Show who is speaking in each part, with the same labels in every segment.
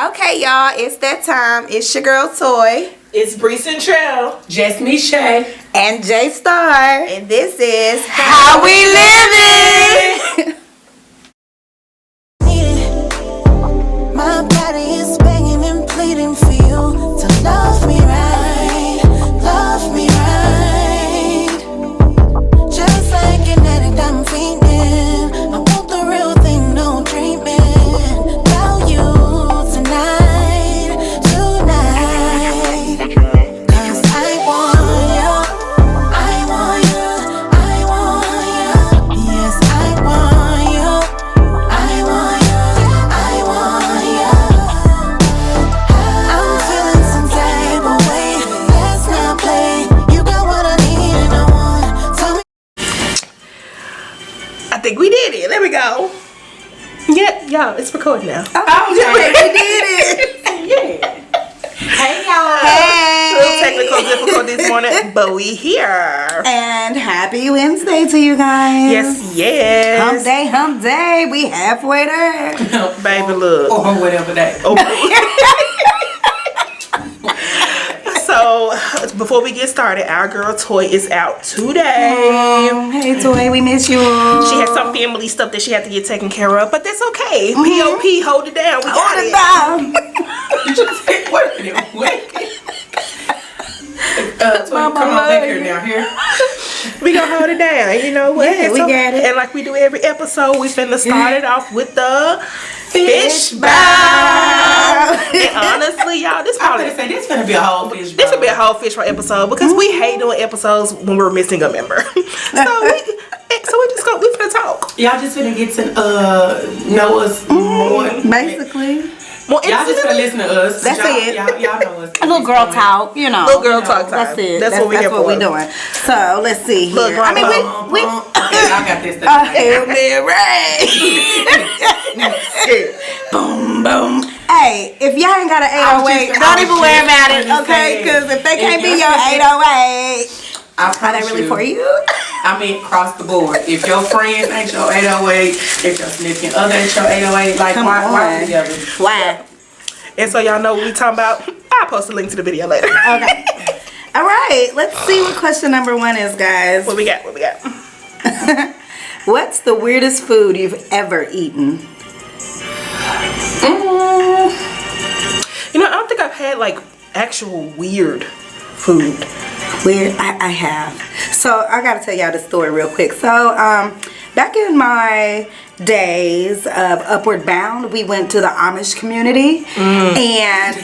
Speaker 1: Okay, y'all, it's that time. It's your girl Toy.
Speaker 2: It's Bree Centrell.
Speaker 3: Just me, Shay.
Speaker 1: And J Star. And this is How We Living.
Speaker 4: My body is begging and pleading for you to love me right. Love me right. Just like an addict, I'm fiending. I want the real thing, no dreaming. About you tonight. Cause I want you. I want you. I want you. Yes, I want you. I want you. I want you. I'm feeling some type of way. Let's not play. You got what I need and I want. Tell me.
Speaker 2: I think we did it. There we go. Yeah, y'all, it's recording now.
Speaker 1: Oh, we did it.
Speaker 2: Yeah.
Speaker 3: Hey, y'all.
Speaker 2: Little
Speaker 1: Hey.
Speaker 2: technical difficulty this morning, but we here.
Speaker 1: And happy Wednesday to you guys.
Speaker 2: Yes.
Speaker 1: Hump day. We halfway there.
Speaker 2: Baby, look.
Speaker 3: Or whatever that.
Speaker 2: Oh. So, before we get started, our girl Toy is out today.
Speaker 1: Hey, Toy, we miss you.
Speaker 2: She has some family stuff that she had to get taken care of, but that's okay. POP, hold it down. We got
Speaker 1: Hold
Speaker 2: it.
Speaker 1: it down.
Speaker 3: You just say, wait a minute, wait. Come on back here now, here.
Speaker 2: We gonna hold it down. You know what?
Speaker 1: Yeah, we got it.
Speaker 2: And like we do every episode, we finna start it off with the fish bow. And honestly, y'all, this
Speaker 3: I'm
Speaker 2: probably
Speaker 3: gonna say this gonna be a whole fish.
Speaker 2: this would be a whole fish bowl episode because we hate doing episodes when we're missing a member. so we just go. We finna talk.
Speaker 3: Y'all just finna get to know us more.
Speaker 1: Basically.
Speaker 2: Well,
Speaker 3: Y'all just finna listen to us.
Speaker 1: That's it.
Speaker 3: Y'all know us.
Speaker 1: A little girl talk, you know.
Speaker 2: Little girl talk time.
Speaker 1: That's it.
Speaker 2: That's what we here for.
Speaker 1: we doing. So let's see here.
Speaker 2: Look,
Speaker 1: I mean, we
Speaker 3: Okay, I got this.
Speaker 1: Hail Mary. Boom, boom. Hey, if y'all ain't got an 808, don't even worry about it, okay? Because if they can't be your 808,
Speaker 3: I
Speaker 1: are they really for you?
Speaker 3: I mean, across the board. If your friends ain't your 808, if your significant other ain't your 808, like,
Speaker 1: Come
Speaker 3: why
Speaker 1: on.
Speaker 3: together?
Speaker 1: Why?
Speaker 2: And so y'all know what we talking about. I'll post a link to the video later.
Speaker 1: Okay. All right. Let's see what question number 1 is, guys.
Speaker 2: What we got? What we got?
Speaker 1: What's the weirdest food you've ever eaten?
Speaker 2: You know, I don't think I've had like actual weird food.
Speaker 1: Weird. I have. So I gotta tell y'all the story real quick. So back in my days of Upward Bound, we went to the Amish community and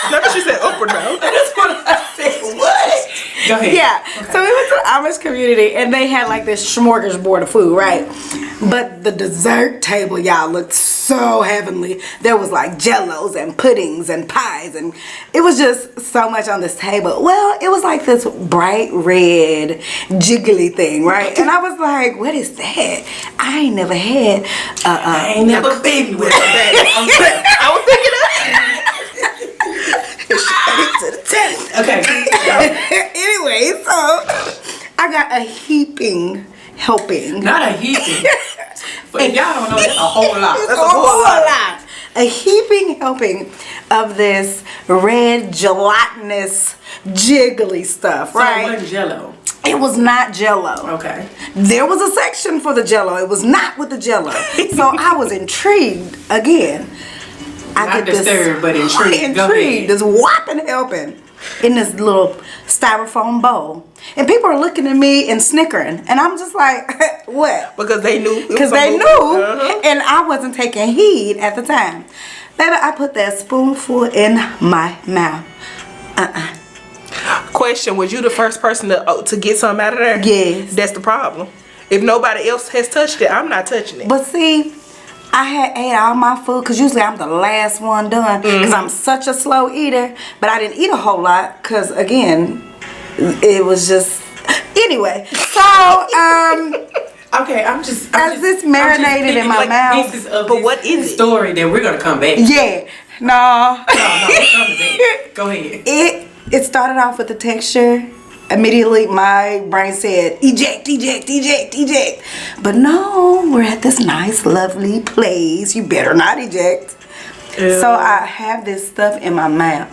Speaker 2: Remember she said upward bound.
Speaker 3: That's what I said. What? Go ahead.
Speaker 1: yeah. So we went to the Amish community and they had like this smorgasbord of food, right? But the dessert table, y'all, looked so heavenly. There was like jellos and puddings and pies and it was just so much on this table. Well, it was like this bright red jiggly thing, right? And I was like, what is that? I ain't never had
Speaker 3: I ain't never been with that.
Speaker 2: I was thinking that.
Speaker 3: Okay.
Speaker 1: Anyway, so I got a heaping helping.
Speaker 3: Not a heaping. But if y'all don't know, that's a whole lot.
Speaker 1: That's a whole lot. A heaping helping of this red gelatinous jiggly stuff,
Speaker 3: So
Speaker 1: right?
Speaker 3: it wasn't Jello.
Speaker 1: It was not Jello.
Speaker 3: Okay.
Speaker 1: There was a section for the Jello. It was not with the Jello. So I was intrigued again.
Speaker 3: Not disturbed, but intrigued. Go
Speaker 1: Intrigued.
Speaker 3: ahead.
Speaker 1: This whopping helping in this little styrofoam bowl. And people are looking at me and snickering. And I'm just like, what?
Speaker 2: Because they knew.
Speaker 1: Because they knew. And I wasn't taking heed at the time. Baby, I put that spoonful in my mouth.
Speaker 2: Question: was you the first person to get something out of there?
Speaker 1: Yes.
Speaker 2: That's the problem. If nobody else has touched it, I'm not touching it.
Speaker 1: But see, I had ate all my food because usually I'm the last one done because I'm such a slow eater. But I didn't eat a whole lot because, again, it was just... Anyway, so,
Speaker 3: Okay, I'm just
Speaker 1: this marinated in my mouth.
Speaker 3: Pieces of
Speaker 2: But
Speaker 3: this
Speaker 2: what is it?
Speaker 3: story that we're gonna come back.
Speaker 1: Yeah. No.
Speaker 3: No, it's coming back. Go ahead.
Speaker 1: It started off with the texture Immediately, my brain said, eject, eject, eject, eject. But no, we're at this nice, lovely place. You better not eject. Ew. So I have this stuff in my mouth.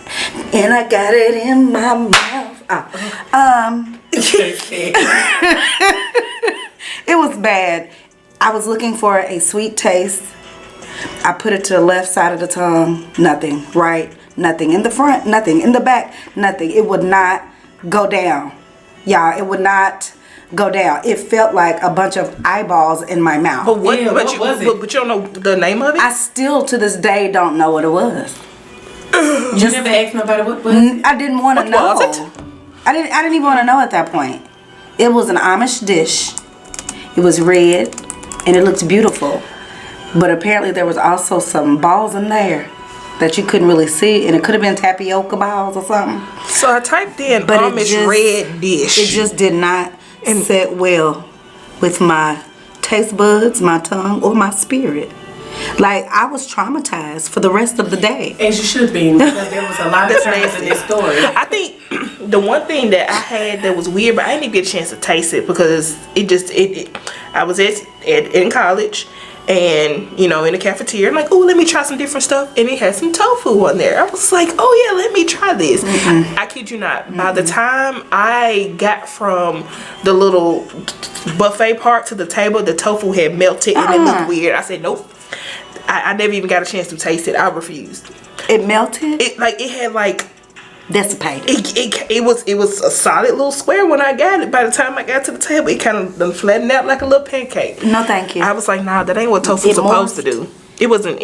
Speaker 1: And I got it in my mouth. It was bad. I was looking for a sweet taste. I put it to the left side of the tongue. Nothing. Right? Nothing. In the front. Nothing. In the back. Nothing. It would not go down. Y'all, it would not go down. It felt like a bunch of eyeballs in my mouth.
Speaker 2: But what was it? But you don't know the name of it?
Speaker 1: I still to this day don't know what it was.
Speaker 3: You never asked nobody what was it?
Speaker 1: I didn't want to know.
Speaker 2: Was it?
Speaker 1: I didn't even want to know at that point. It was an Amish dish. It was red and it looked beautiful. But apparently there was also some balls in there that you couldn't really see, and it could have been tapioca balls or something.
Speaker 2: So I typed in Amish red dish.
Speaker 1: It just did not sit well with my taste buds, my tongue, or my spirit. Like, I was traumatized for the rest of the day.
Speaker 3: As you should be, because there was a lot of times in this story.
Speaker 2: I think the one thing that I had that was weird, but I didn't even get a chance to taste it because I was in college. And, you know, in the cafeteria, I'm like, oh, let me try some different stuff. And it had some tofu on there. I was like, oh, yeah, let me try this. Mm-hmm. I kid you not. Mm-hmm. By the time I got from the little buffet part to the table, the tofu had melted and it looked weird. I said, nope. I never even got a chance to taste it. I refused.
Speaker 1: It melted?
Speaker 2: It had like...
Speaker 1: dissipated.
Speaker 2: It was a solid little square when I got it. By the time I got to the table, it kind of flattened out like a little pancake.
Speaker 1: No, thank you.
Speaker 2: I was like, nah, that ain't what tofu's supposed to do. It wasn't.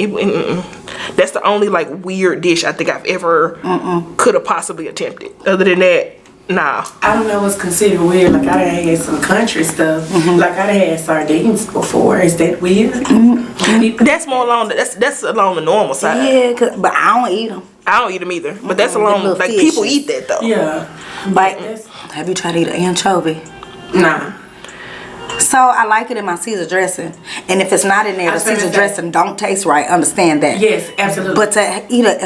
Speaker 2: That's the only like weird dish I think I've ever could have possibly attempted. Other than that, nah.
Speaker 3: I don't know what's considered weird. Like I done had some country stuff. Like I done had sardines before. Is that weird?
Speaker 2: That's more along that's along the normal side.
Speaker 1: Yeah, but I don't eat them.
Speaker 2: I don't eat them either. But that's along like fishes. People eat that though.
Speaker 3: Yeah.
Speaker 1: Like, have you tried to eat an anchovy?
Speaker 3: Nah.
Speaker 1: So I like it in my Caesar dressing, and if it's not in there, the Caesar dressing don't taste right. Understand that?
Speaker 3: Yes, absolutely.
Speaker 1: But to eat a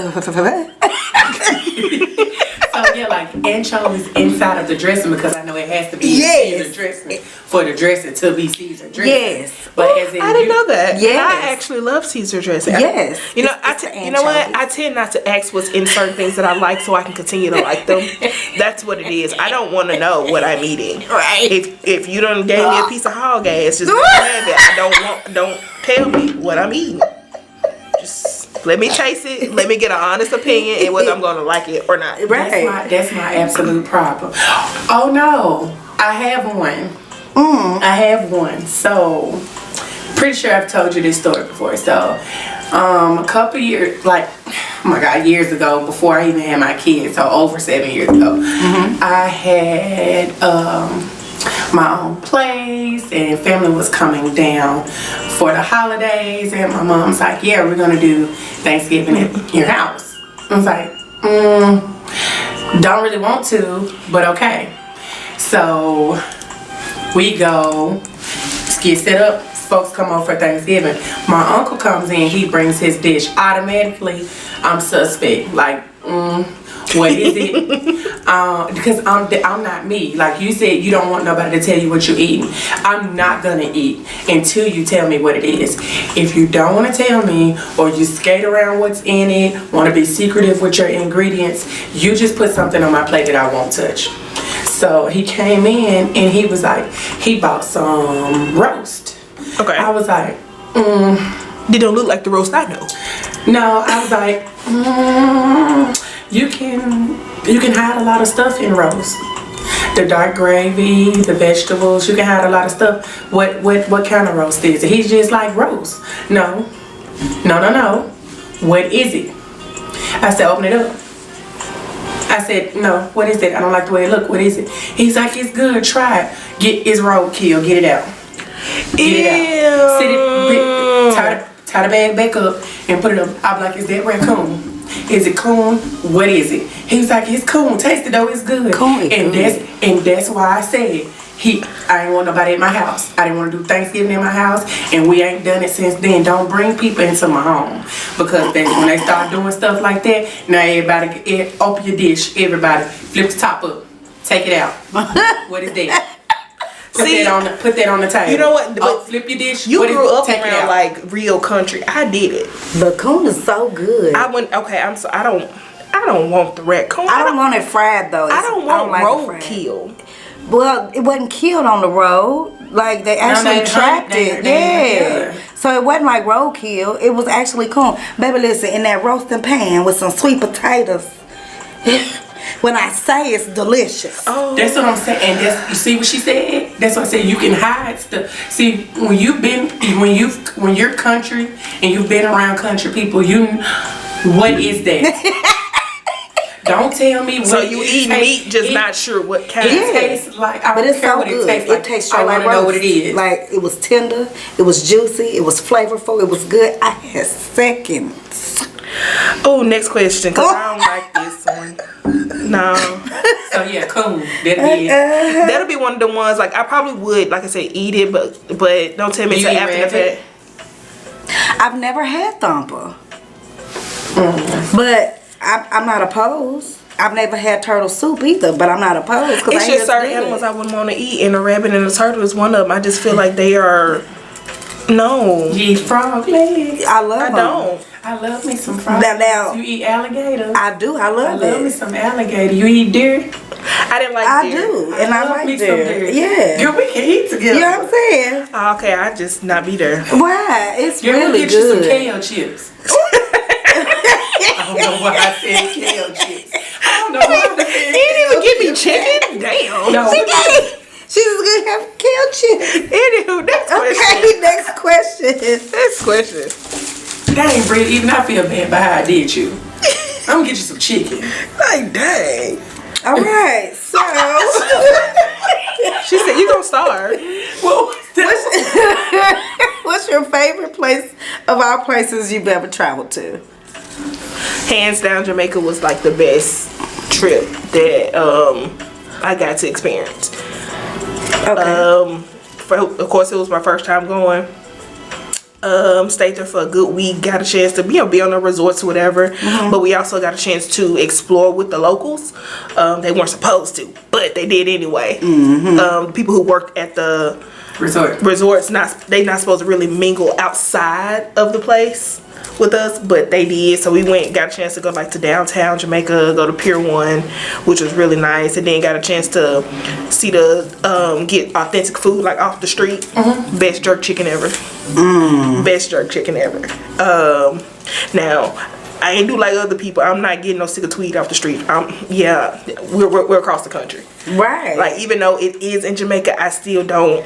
Speaker 3: so yeah, like anchovies inside of the dressing because I know it has to be Caesar dressing for the dressing to be Caesar dressing.
Speaker 1: Yes,
Speaker 3: but as in
Speaker 2: I didn't know that.
Speaker 1: Yes,
Speaker 2: I actually love Caesar dressing.
Speaker 1: Yes,
Speaker 2: you know, you know what? I tend not to ask what's in certain things that I like so I can continue to like them. That's what it is. I don't want to know what I'm eating.
Speaker 1: Right.
Speaker 2: If you done gave me a piece of hog ass, just have it. Don't tell me what I'm eating. Just let me taste it. Let me get an honest opinion and whether I'm gonna like it or not.
Speaker 1: Right.
Speaker 3: That's my absolute problem. Oh no, I have one. I have one. So pretty sure I've told you this story before. So a couple years, like, oh my God, years ago, before I even had my kids, so over 7 years ago, I had my own place and family was coming down for the holidays, and my mom's like, yeah, we're gonna do Thanksgiving at your house. I was like, don't really want to, but okay. So we go, get set up, folks come over for Thanksgiving. My uncle comes in, he brings his dish. Automatically, I'm suspect. Like, what is it? Because I'm not me. Like you said, you don't want nobody to tell you what you're eating. I'm not gonna eat until you tell me what it is. If you don't want to tell me, or you skate around what's in it, want to be secretive with your ingredients, you just put something on my plate that I won't touch. So he came in and he was like, he bought some roast.
Speaker 2: Okay.
Speaker 3: I was like,
Speaker 2: They don't look like the roast I know.
Speaker 3: No, I was like, you can hide a lot of stuff in roast. The dark gravy, the vegetables, you can hide a lot of stuff. What kind of roast is it? He's just like roast. No. What is it? I said, open it up. I said, no, what is it? I don't like the way it look. What is it? He's like, it's good, try it. It's roadkill, get it out. Get it out. Sit it, tie the bag back up and put it up. I'm like, is that raccoon? Is it coon? What is it? He was like, it's coon. Taste it though, it's good.
Speaker 1: Coon.
Speaker 3: And that's why I said I ain't want nobody at my house. I didn't want to do Thanksgiving in my house, and we ain't done it since then. Don't bring people into my home, because when they start doing stuff like that, now everybody open your dish. Everybody flip the top up. Take it out. What is that? Put that on the table.
Speaker 2: You know what?
Speaker 3: But flip your dish.
Speaker 2: You grew up
Speaker 3: take
Speaker 2: around like real country. I did it.
Speaker 1: The coon is so good.
Speaker 2: I went. Okay, I'm so. I don't want the raccoon.
Speaker 1: I don't want it fried though.
Speaker 2: I don't want
Speaker 1: like
Speaker 2: roadkill.
Speaker 1: Well, it wasn't killed on the road. Like they actually trapped it. Yeah. So it wasn't like roadkill. It was actually coon. Baby, listen, in that roasting pan with some sweet potatoes. When I say it's delicious.
Speaker 3: Oh, that's what I'm saying. And that's, you see what she said? That's what I said. You can hide stuff. See, when you're country and you've been around country people, what is that? Don't tell me what.
Speaker 2: So you eat meat, just not sure what kind.
Speaker 3: It tastes like. I
Speaker 1: But
Speaker 3: don't
Speaker 1: it's
Speaker 3: care
Speaker 1: so
Speaker 3: what
Speaker 1: good.
Speaker 3: it tastes like.
Speaker 1: It tastes straight
Speaker 3: I
Speaker 1: like
Speaker 3: want to know what
Speaker 1: roast.
Speaker 3: it is.
Speaker 1: Like it was tender, it was juicy, it was flavorful, it was good. I had seconds.
Speaker 2: Oh, next question, because I don't like this one. No.
Speaker 3: So yeah, cool.
Speaker 2: That'll be one of the ones. Like I probably would, like I said, eat it, but don't tell me it's
Speaker 3: You eat
Speaker 2: after the
Speaker 3: rabbit?
Speaker 2: fact.
Speaker 1: I've never had thumper, but I'm not opposed. I've never had turtle soup either, but I'm not opposed.
Speaker 2: It's just certain animals I wouldn't want to eat, and a rabbit and a turtle is one of them. I just feel like they are. No.
Speaker 3: You eat frog legs.
Speaker 1: I love them.
Speaker 2: don't.
Speaker 3: I love me some frog
Speaker 1: Now-
Speaker 3: legs. You eat alligator.
Speaker 1: I do. I love
Speaker 3: me
Speaker 1: it.
Speaker 3: some alligator. You eat deer.
Speaker 2: I didn't like
Speaker 1: I
Speaker 2: deer.
Speaker 1: do, and I
Speaker 3: love
Speaker 1: like
Speaker 3: me some
Speaker 1: deer. Yeah.
Speaker 3: Girl, we can eat together.
Speaker 1: You know what I'm saying?
Speaker 2: Oh, okay, I just not be there.
Speaker 1: Why? It's
Speaker 3: Girl,
Speaker 1: really
Speaker 3: we'll get you some
Speaker 1: good.
Speaker 3: kale chips. I don't know why I said kale chips. I don't know why I said
Speaker 2: He didn't even give me chicken. Damn.
Speaker 3: No.
Speaker 1: She was gonna have kale chips.
Speaker 2: Anywho, next question.
Speaker 1: Okay, next question.
Speaker 2: Next question.
Speaker 3: Dang, Britt, even I feel bad by how I did you. I'm gonna get you some chicken.
Speaker 2: Like, dang.
Speaker 1: All right, so
Speaker 2: She said, you gonna starve.
Speaker 3: Well,
Speaker 1: what's your favorite place of all places you've ever traveled to?
Speaker 2: Hands down, Jamaica was like the best trip that I got to experience.
Speaker 1: Okay.
Speaker 2: Of course, it was my first time going. Stayed there for a good week. Got a chance to be on the resorts or whatever. But we also got a chance to explore with the locals. They weren't supposed to, but they did anyway. The people who worked at the resorts, they not supposed to really mingle outside of the place with us, but they did. So we got a chance to go like to downtown Jamaica, go to Pier 1, which was really nice, and then got a chance to see get authentic food like off the street. Best jerk chicken ever. Best jerk chicken ever. Now I ain't do like other people. I'm not getting no sick of tweed off the street. Yeah, we're across the country.
Speaker 1: Right.
Speaker 2: Like even though it is in Jamaica, I still don't.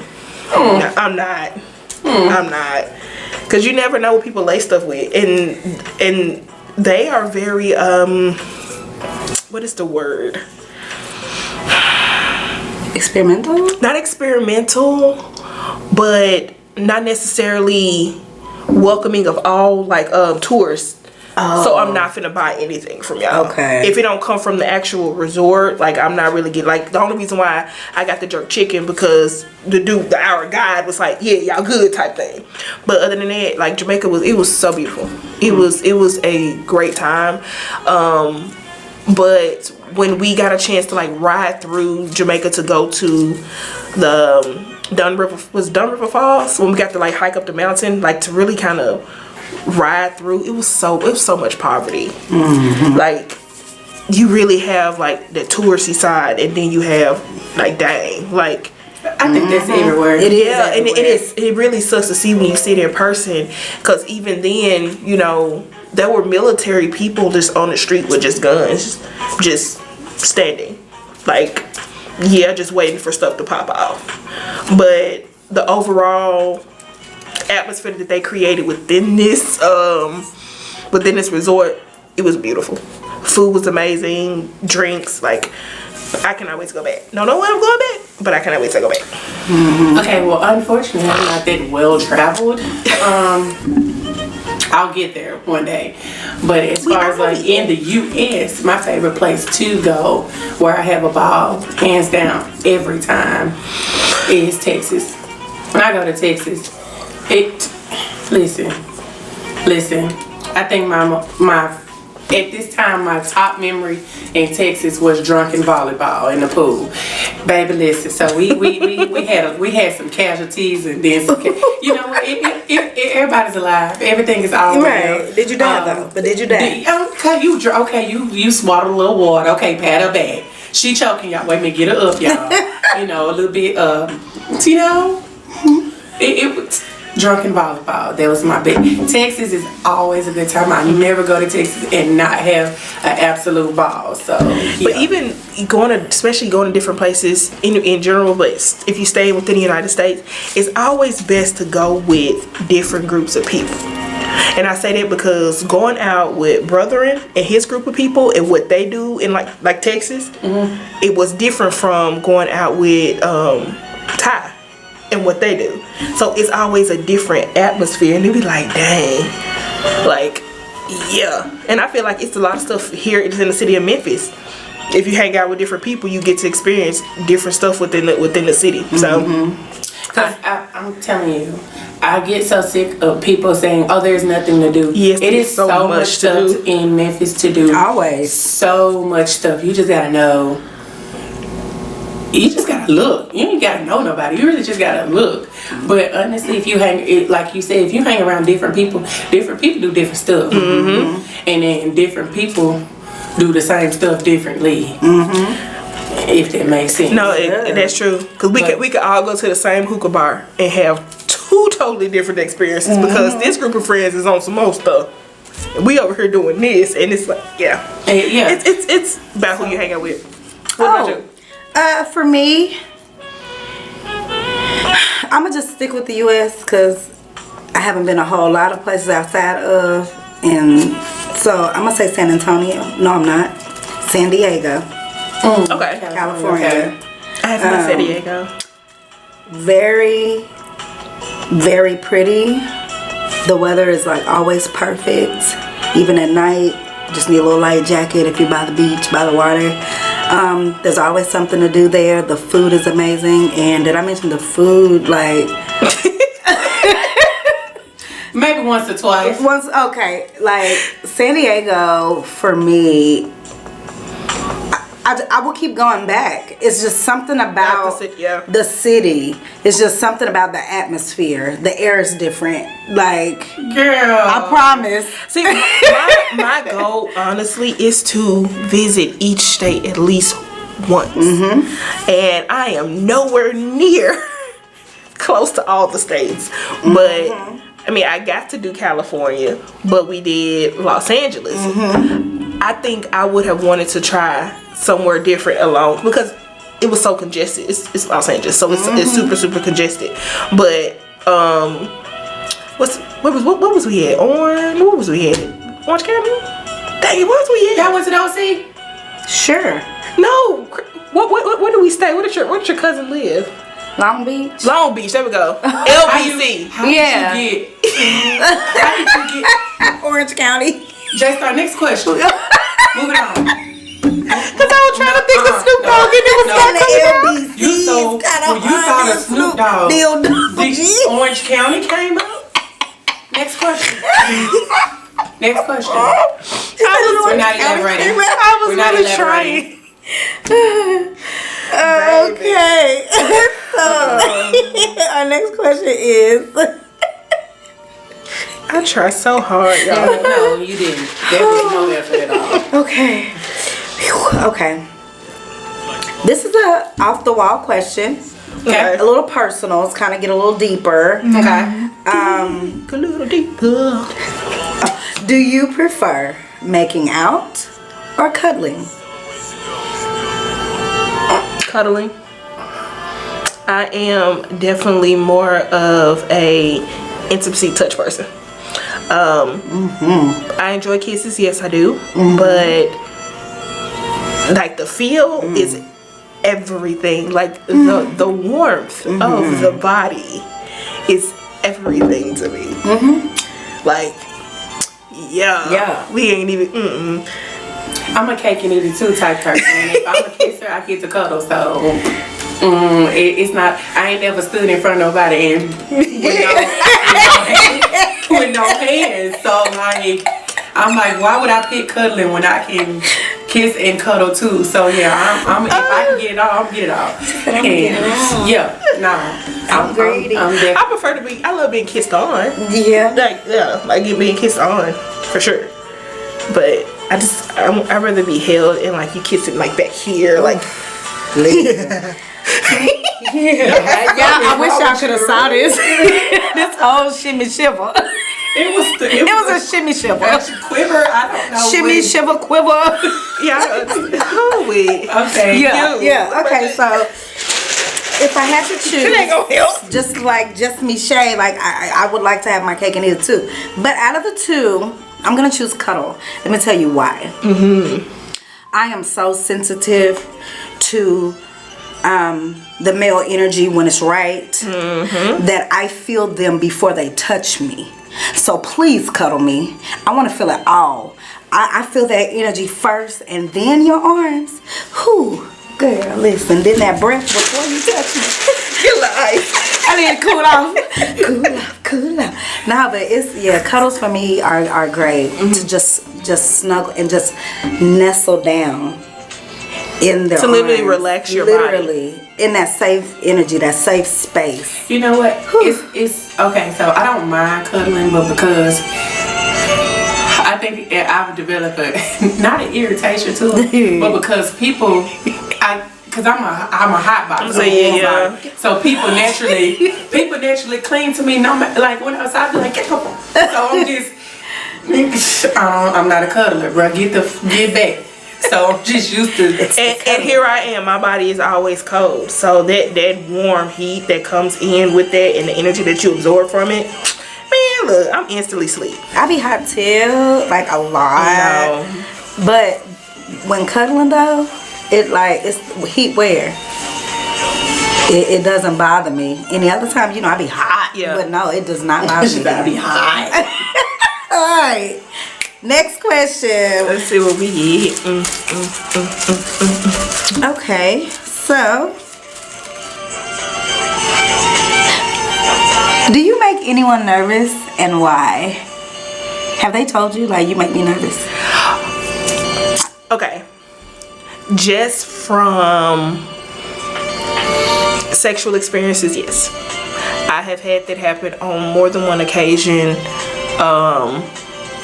Speaker 2: I'm not. I'm not. Cause you never know what people lay stuff with, and they are very what is the word?
Speaker 1: Experimental?
Speaker 2: Not experimental, but not necessarily welcoming of all like tourists. So I'm not finna buy anything from y'all.
Speaker 1: Okay.
Speaker 2: If it don't come from the actual resort, like I'm not really getting like the only reason why I got the jerk chicken because our guide was like, yeah, y'all good type thing. But other than that, like Jamaica was so beautiful. It was a great time. But when we got a chance to like ride through Jamaica to go to the Dunn River Falls, when we got to like hike up the mountain, like to really kind of ride through, it was so much poverty. Like you really have like the touristy side, and then you have like dang, like
Speaker 3: I think that's everywhere.
Speaker 1: It is.
Speaker 2: yeah, and it really sucks to see when you see it in person, because even then, you know, there were military people just on the street with just guns, just standing, like just waiting for stuff to pop off. But the overall atmosphere that they created within this resort, it was beautiful. Food was amazing, drinks, like I cannot wait to go back. Don't know when I'm going back, but I cannot wait to go back.
Speaker 3: Okay, well, unfortunately, I'm not that well traveled. I'll get there one day. But as far as like in the U.S., my favorite place to go, where I have a ball, hands down, every time, is Texas. When I go to Texas, listen. I think my At this time, my top memory in Texas was drunken volleyball in the pool. Baby, listen. So we had some casualties and then some. You know, everybody's alive. Everything is all
Speaker 1: right. Did you die though? But did you die?
Speaker 3: Okay, you swallowed a little water. Okay, pat her back. She choking y'all. Wait a minute, get her up, y'all. You know, a little bit. You know, it was. Drunken volleyball. That was my big. Texas is always a good time. I never go to Texas and not have an absolute ball. So, yeah.
Speaker 2: But even especially going to different places in general, but if you stay within the United States, it's always best to go with different groups of people. And I say that because going out with Brethren and his group of people and what they do in like Texas, it was different from going out with Ty and what they do. So it's always a different atmosphere, and they be like, dang, like, yeah. And I feel like it's a lot of stuff here in the city of Memphis. If you hang out with different people, you get to experience different stuff within the city. So
Speaker 3: Cause I'm telling you, I get so sick of people saying, "Oh, there's nothing to do."
Speaker 2: Yes,
Speaker 3: it is so much stuff in Memphis to do.
Speaker 1: Always
Speaker 3: so much stuff. You just gotta know. You just gotta look. You ain't gotta know nobody. You really just gotta look. But honestly, if you like you said, if you hang around different people do different stuff, and then different people do the same stuff differently. If that makes sense.
Speaker 2: No, that's true. Because we could all go to the same hookah bar and have two totally different experiences because this group of friends is on some more stuff. And we over here doing this, and it's like, yeah. It's about who you hang out with. What about you?
Speaker 1: For me, I'm gonna just stick with the U.S. because I haven't been a whole lot of places outside of, and so I'm gonna say San Antonio. No, I'm not. San Diego.
Speaker 2: Okay.
Speaker 1: California.
Speaker 3: Okay.
Speaker 2: I haven't been to San Diego.
Speaker 1: Very, very pretty. The weather is like always perfect. Even at night, just need a little light jacket if you're by the beach, by the water. There's always something to do there. The food is amazing. And did I mention the food? Like
Speaker 3: maybe once or twice.
Speaker 1: Okay. Like San Diego for me, I will keep going back. It's just something about the city. It's just something about the atmosphere. The air is different. Like,
Speaker 3: girl,
Speaker 1: I promise.
Speaker 2: See, my goal, honestly, is to visit each state at least once. And I am nowhere near close to all the states. But, I mean, I got to do California, but we did Los Angeles. I think I would have wanted to try somewhere different alone because it was so congested. It's Los Angeles, so it's super congested. But what was we at? What was we at? Orange County? Dang it, what was we at?
Speaker 3: Y'all went to the OC?
Speaker 1: Sure.
Speaker 2: No. Where do we stay? Where did your cousin live?
Speaker 1: Long Beach.
Speaker 2: Long Beach. There we go. LBC.
Speaker 3: How did you get?
Speaker 1: Orange County.
Speaker 3: J-Star, next question. Moving on.
Speaker 2: Because I was trying to think of Snoop Dogg and it was not coming out.
Speaker 3: You thought of Snoop Dogg. The Orange County came up? Next question. Next question. We're not elaborating.
Speaker 2: I was really trying.
Speaker 1: Okay. So our next question is.
Speaker 2: I tried so hard, y'all.
Speaker 3: No, you didn't. There was no effort at all.
Speaker 1: Okay. Whew. Okay. This is a off the wall question.
Speaker 3: Okay.
Speaker 1: A little personal. It's kind of get a little deeper.
Speaker 3: Okay.
Speaker 2: A little deeper.
Speaker 1: Do you prefer making out or cuddling?
Speaker 2: Cuddling. I am definitely more of a intimacy touch person. I enjoy kisses, yes I do, but like the feel is everything. Like the warmth of the body is everything to me. Like, yeah, we ain't even.
Speaker 3: I'm a cake and eat it too type person. If I'm a kisser, I get to cuddle. So it's not. I ain't never stood in front of nobody and with no hands. So like, I'm like, why would I pick cuddling when I can kiss and cuddle too? So yeah, I'm if I can get it all, I'm get it all. And yeah, no, I'm
Speaker 1: greedy.
Speaker 2: I prefer to be. I love being kissed on.
Speaker 1: Yeah.
Speaker 2: Like being kissed on for sure. But I'd rather be held and like you kissing like back here, like.
Speaker 1: I wish y'all could have saw this. This whole shimmy shiver.
Speaker 3: It was
Speaker 1: a shimmy shiver.
Speaker 3: Quiver. I don't know.
Speaker 1: Shimmy shiver quiver.
Speaker 2: Yeah. Holy.
Speaker 3: Okay.
Speaker 1: Yeah. Okay. So if I had to choose,
Speaker 2: it ain't gonna help.
Speaker 1: Just me, Shay. Like I would like to have my cake and eat it too. But out of the two, I'm gonna choose cuddle. Let me tell you why. I am so sensitive to the male energy when it's right, that I feel them before they touch me. So please cuddle me. I want to feel it all. I feel that energy first and then your arms. Whew, girl, listen. Then that breath before you touch me.
Speaker 2: You're lies.
Speaker 1: I need to cool off. Nah, but cuddles for me are great. To just snuggle and just nestle down in their
Speaker 2: to literally
Speaker 1: arms.
Speaker 2: relax your
Speaker 1: body. In that safe energy, that safe space.
Speaker 3: You know what? It's okay. So I don't mind cuddling, but because I think I've developed not an irritation to it, but because because I'm a hot box. So people naturally cling to me. No, like when I was out, I be like, get up. So I'm just, I'm not a cuddler, bro. Get back. So I'm just used to
Speaker 2: and here I am, my body is always cold. So that warm heat that comes in with that and the energy that you absorb from it, man, look, I'm instantly asleep.
Speaker 1: I be hot too, like a lot.
Speaker 2: No.
Speaker 1: But when cuddling though, it's heat wear. It doesn't bother me. Any other time, I be hot.
Speaker 2: Yeah.
Speaker 1: But no, it does not bother me.
Speaker 3: I be hot.
Speaker 1: All right. Next question.
Speaker 2: Let's see what we eat.
Speaker 1: Okay, so do you make anyone nervous and why? Have they told you like you make me nervous?
Speaker 2: Okay. Just from sexual experiences, yes. I have had that happen on more than one occasion.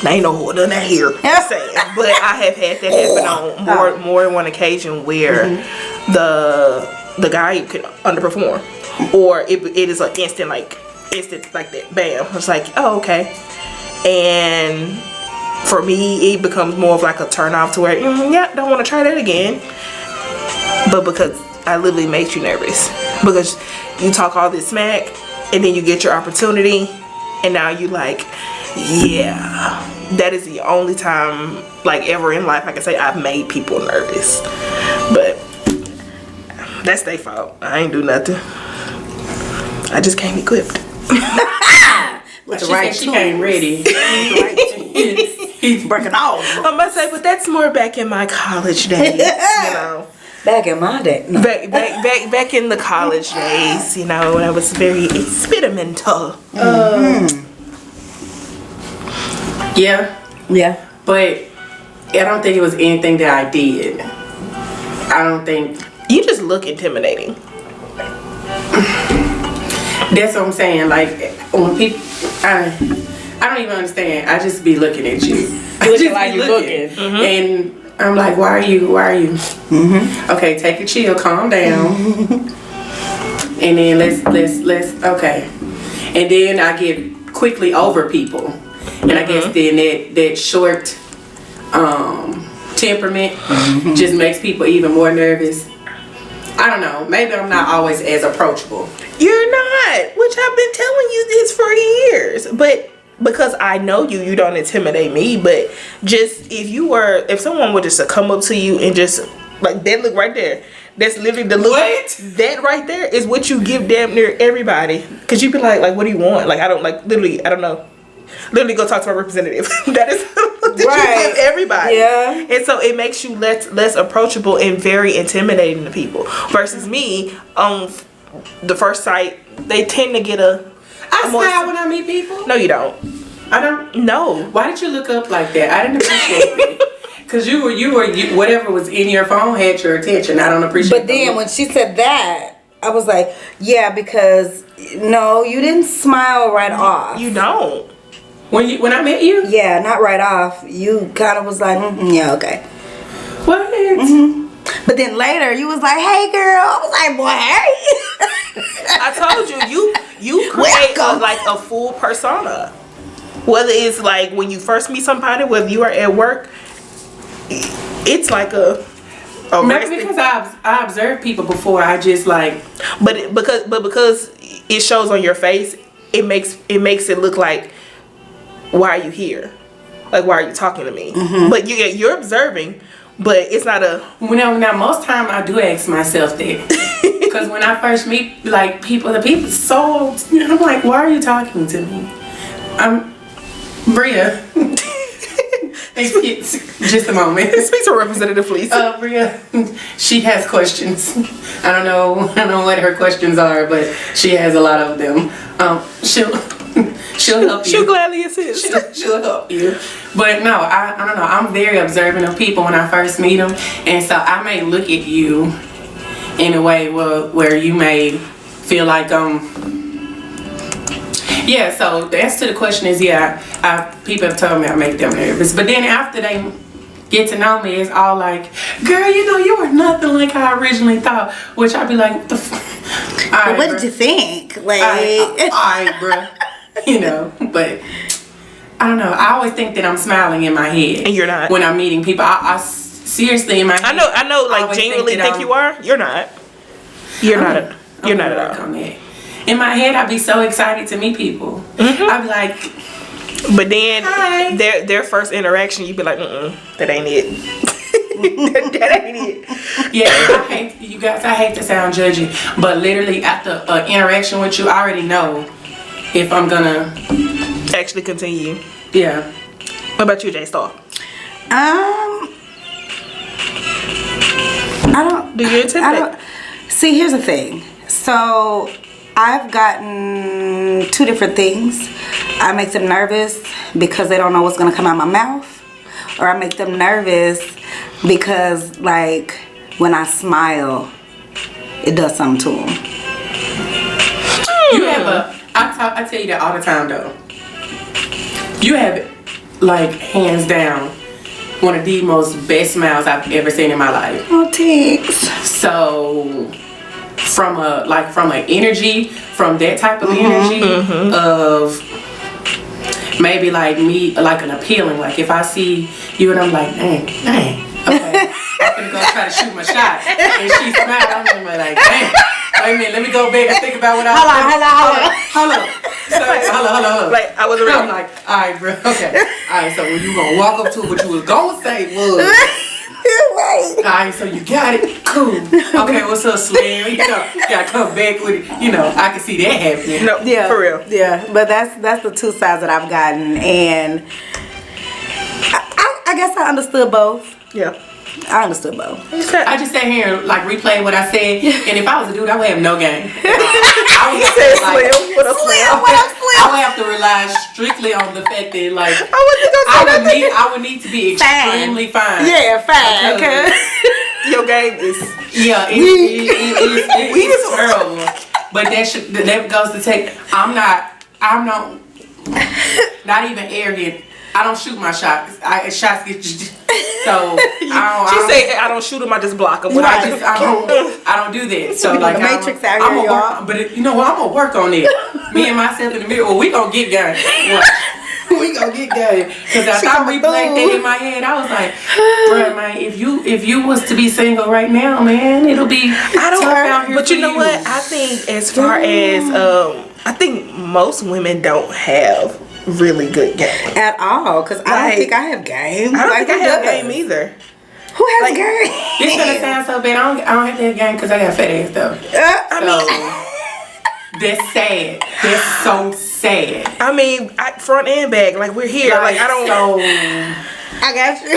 Speaker 2: I ain't no who done that here, but I have had that happen on more than one occasion where the guy could underperform, or it is an instant like that, bam. It's like, oh, okay. And for me, it becomes more of like a turn off to where don't want to try that again. But because I literally makes you nervous because you talk all this smack and then you get your opportunity and now you like. Yeah, that is the only time like ever in life I can say I've made people nervous, but that's their fault. I ain't do nothing. I just came equipped
Speaker 1: with the right
Speaker 3: she came ready.
Speaker 1: He's breaking off.
Speaker 2: I'm about to say, but that's more back in my college days,
Speaker 1: Back in my day. No.
Speaker 2: Back in the college days, when I was very experimental.
Speaker 3: Yeah. But I don't think it was anything that I did. I don't think.
Speaker 2: You just look intimidating.
Speaker 3: That's what I'm saying. Like, when people. I don't even understand. I just be looking at you.
Speaker 1: Looking like you're looking.
Speaker 3: And I'm like, why are you? Okay, take a chill. Calm down. And then let's. Okay. And then I get quickly over people. And I guess then that short temperament just makes people even more nervous. I don't know. Maybe I'm not always as approachable.
Speaker 2: You're not, which I've been telling you this for years. But because I know you don't intimidate me. But just if someone were just to come up to you and just like that look right there. That's literally the look.
Speaker 3: What?
Speaker 2: That right there is what you give damn near everybody. Cause you be like, what do you want? Like I don't know. Literally go talk to my representative. That is what you give everybody. Yeah. And so it makes you less approachable and very intimidating to people. Versus me, on the first sight, they tend to get
Speaker 3: I smile when I meet people.
Speaker 2: No, you don't.
Speaker 3: I don't.
Speaker 2: No.
Speaker 3: Why did you look up like that? I didn't appreciate it. Cause you whatever was in your phone had your attention. I don't appreciate.
Speaker 1: But then when she said that, I was like, yeah, because no, you didn't smile right off.
Speaker 2: You don't.
Speaker 3: When I met you?
Speaker 1: Yeah, not right off. You kind of was like, yeah, okay.
Speaker 3: What?
Speaker 1: But then later, you was like, hey, girl. I was like, boy, hey.
Speaker 2: I told you create a full persona. Whether it's like when you first meet somebody, whether you are at work, it's like a
Speaker 3: maybe because I observe people before I just like.
Speaker 2: But because it shows on your face, it makes it look like, why are you here? Like, why are you talking to me? But you're observing, but it's not a.
Speaker 3: Now most time I do ask myself that. Because when I first meet like people, the people so I'm like, why are you talking to me? I'm Bria. Just a moment.
Speaker 2: Speak to Representative, please.
Speaker 3: Bria, she has questions. I don't know what her questions are, but she has a lot of them. She'll help you.
Speaker 2: She'll gladly assist.
Speaker 3: She'll help you. But no, I don't know. I'm very observant of people when I first meet them, and so I may look at you in a way where you may feel like yeah, so the answer to the question is people have told me I make them nervous. But then after they get to know me, it's all like, girl, you are nothing like how I originally thought. Which I'd be like, what the
Speaker 1: But what did you think? Like,
Speaker 3: alright, bruh. But I don't know. I always think that I'm smiling in my head.
Speaker 2: And you're not.
Speaker 3: When I'm meeting people. I seriously in my head.
Speaker 2: I know, like genuinely think you are. You're not. You're not at all.
Speaker 3: In my head, I'd be so excited to meet people. I'd be like,
Speaker 2: but then
Speaker 3: hi.
Speaker 2: their first interaction, you'd be like, that ain't it. That ain't it.
Speaker 3: Yeah, I hate to sound judgy, but literally after an interaction with you, I already know if I'm gonna
Speaker 2: actually continue.
Speaker 3: Yeah.
Speaker 2: What about you, J Star?
Speaker 1: I don't.
Speaker 2: Do you intimidate?
Speaker 1: See, here's the thing. So I've gotten two different things. I make them nervous because they don't know what's gonna come out my mouth, or I make them nervous because, like, when I smile, it does something to them.
Speaker 3: You have I tell you that all the time though. You have, like, hands down, one of the most best smiles I've ever seen in my life.
Speaker 1: Oh, thanks.
Speaker 3: So from an energy, from that type of energy of maybe like me, like an appealing, like if I see you and I'm like, dang, okay, I'm gonna go try to shoot my shot, and she smiled, I'm gonna be like, dang, wait a minute, let me go back and think about what hold on.
Speaker 2: Like, I was ready.
Speaker 3: I'm like, alright, bro, okay, alright, so when you gonna walk up to what you was gonna say was. Alright, so you got it. Cool. Okay, what's up, Slim? You gotta come back with it. I can see that happening.
Speaker 2: No,
Speaker 1: yeah,
Speaker 2: for real.
Speaker 1: Yeah, but that's the two sides that I've gotten, and I guess I understood both.
Speaker 2: Yeah.
Speaker 1: I understood both.
Speaker 3: I just sat here and like replay what I said, and if I was a dude, I would have no game. I would have to rely strictly on the fact that like I would need to be extremely fine.
Speaker 1: Yeah, fine. Okay.
Speaker 2: Your game is
Speaker 3: it's terrible. But that goes to take. I'm not even arrogant. I don't shoot my shots. Shots get so.
Speaker 2: I don't shoot them. I just block them.
Speaker 3: I don't do that. So like
Speaker 1: the Matrix out here, y'all.
Speaker 3: But you know what? I'm gonna work on it. Me and myself in the mirror. Well, we gonna get game. We gonna get game. Because as I replayed that in my head, I was like, bro, man, if you was to be single right now, man, it'll be tough out here.
Speaker 2: But you know what? I think as far as I think most women don't have really good game
Speaker 1: at all, because I don't think I have game.
Speaker 2: I don't think I have game either.
Speaker 1: Who has game?
Speaker 3: It's gonna sound so bad. I don't have to have game because I got fat ass though. That's sad. That's so sad.
Speaker 2: I mean, front and back, like we're here. Like I don't know.
Speaker 1: I got you.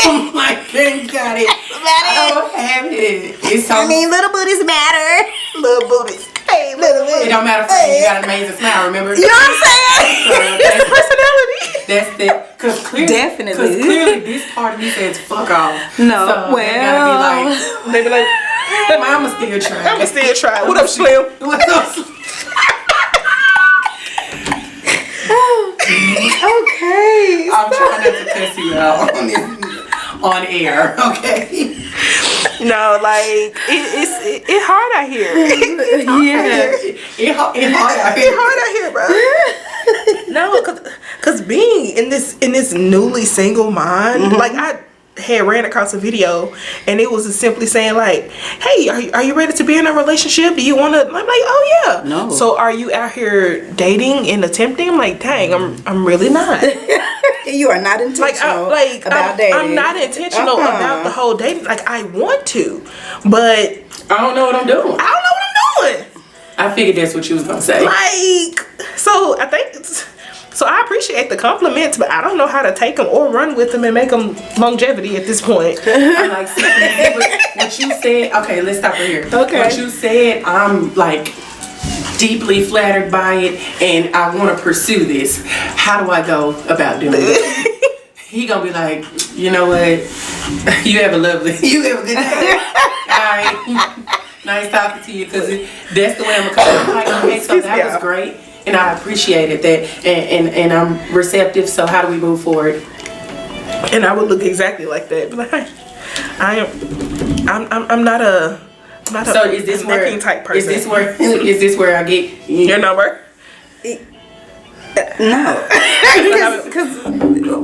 Speaker 3: I'm like, you got it. I don't have it. It's so.
Speaker 1: I mean, little booties matter.
Speaker 2: Little booties. Hey,
Speaker 3: It don't matter for you got an amazing smile, remember?
Speaker 1: You know what I'm saying?
Speaker 3: That's
Speaker 2: personality.
Speaker 3: That's it. Cause clearly,
Speaker 1: Definitely.
Speaker 3: Because clearly, this part of me says fuck off.
Speaker 1: No,
Speaker 3: so
Speaker 1: well.
Speaker 3: they gotta
Speaker 2: They be like,
Speaker 3: be like, Mama still trying.
Speaker 2: I'ma still try. What up, Slim?
Speaker 3: What else?
Speaker 1: Okay.
Speaker 3: I'm trying not to cuss you out on air, okay?
Speaker 2: No, like it's hard out here.
Speaker 3: It hard out
Speaker 2: It's hard out here, bro. No, cause being in this newly single mind, like I had ran across a video and it was simply saying like, hey, are you ready to be in a relationship? Do you want to? I'm like, oh yeah.
Speaker 1: No.
Speaker 2: So are you out here dating and attempting? I'm like, dang, I'm really not.
Speaker 1: You are not intentional about dating.
Speaker 2: I'm not intentional about the whole dating. Like I want to, but
Speaker 3: I don't know what I'm doing.
Speaker 2: I don't know what I'm doing.
Speaker 3: I figured that's what you was gonna say.
Speaker 2: Like, so I think, so I appreciate the compliments, but I don't know how to take them or run with them and make them longevity at this point.
Speaker 3: I'm like, see, what you said. Okay, let's stop right here.
Speaker 1: Okay.
Speaker 3: What you said, I'm like deeply flattered by it, and I want to pursue this. How do I go about doing it? He gonna be like, you know what? You have a good day. All right. Nice talking to you, because that's the way I'm gonna come. Like, okay, so that was great, and I appreciated that, and I'm receptive. So how do we move forward?
Speaker 2: And I would look exactly like that. But like, I'm not a
Speaker 3: So is this where
Speaker 2: necking type person.
Speaker 3: Is this where I get
Speaker 2: Your number?
Speaker 1: No. Because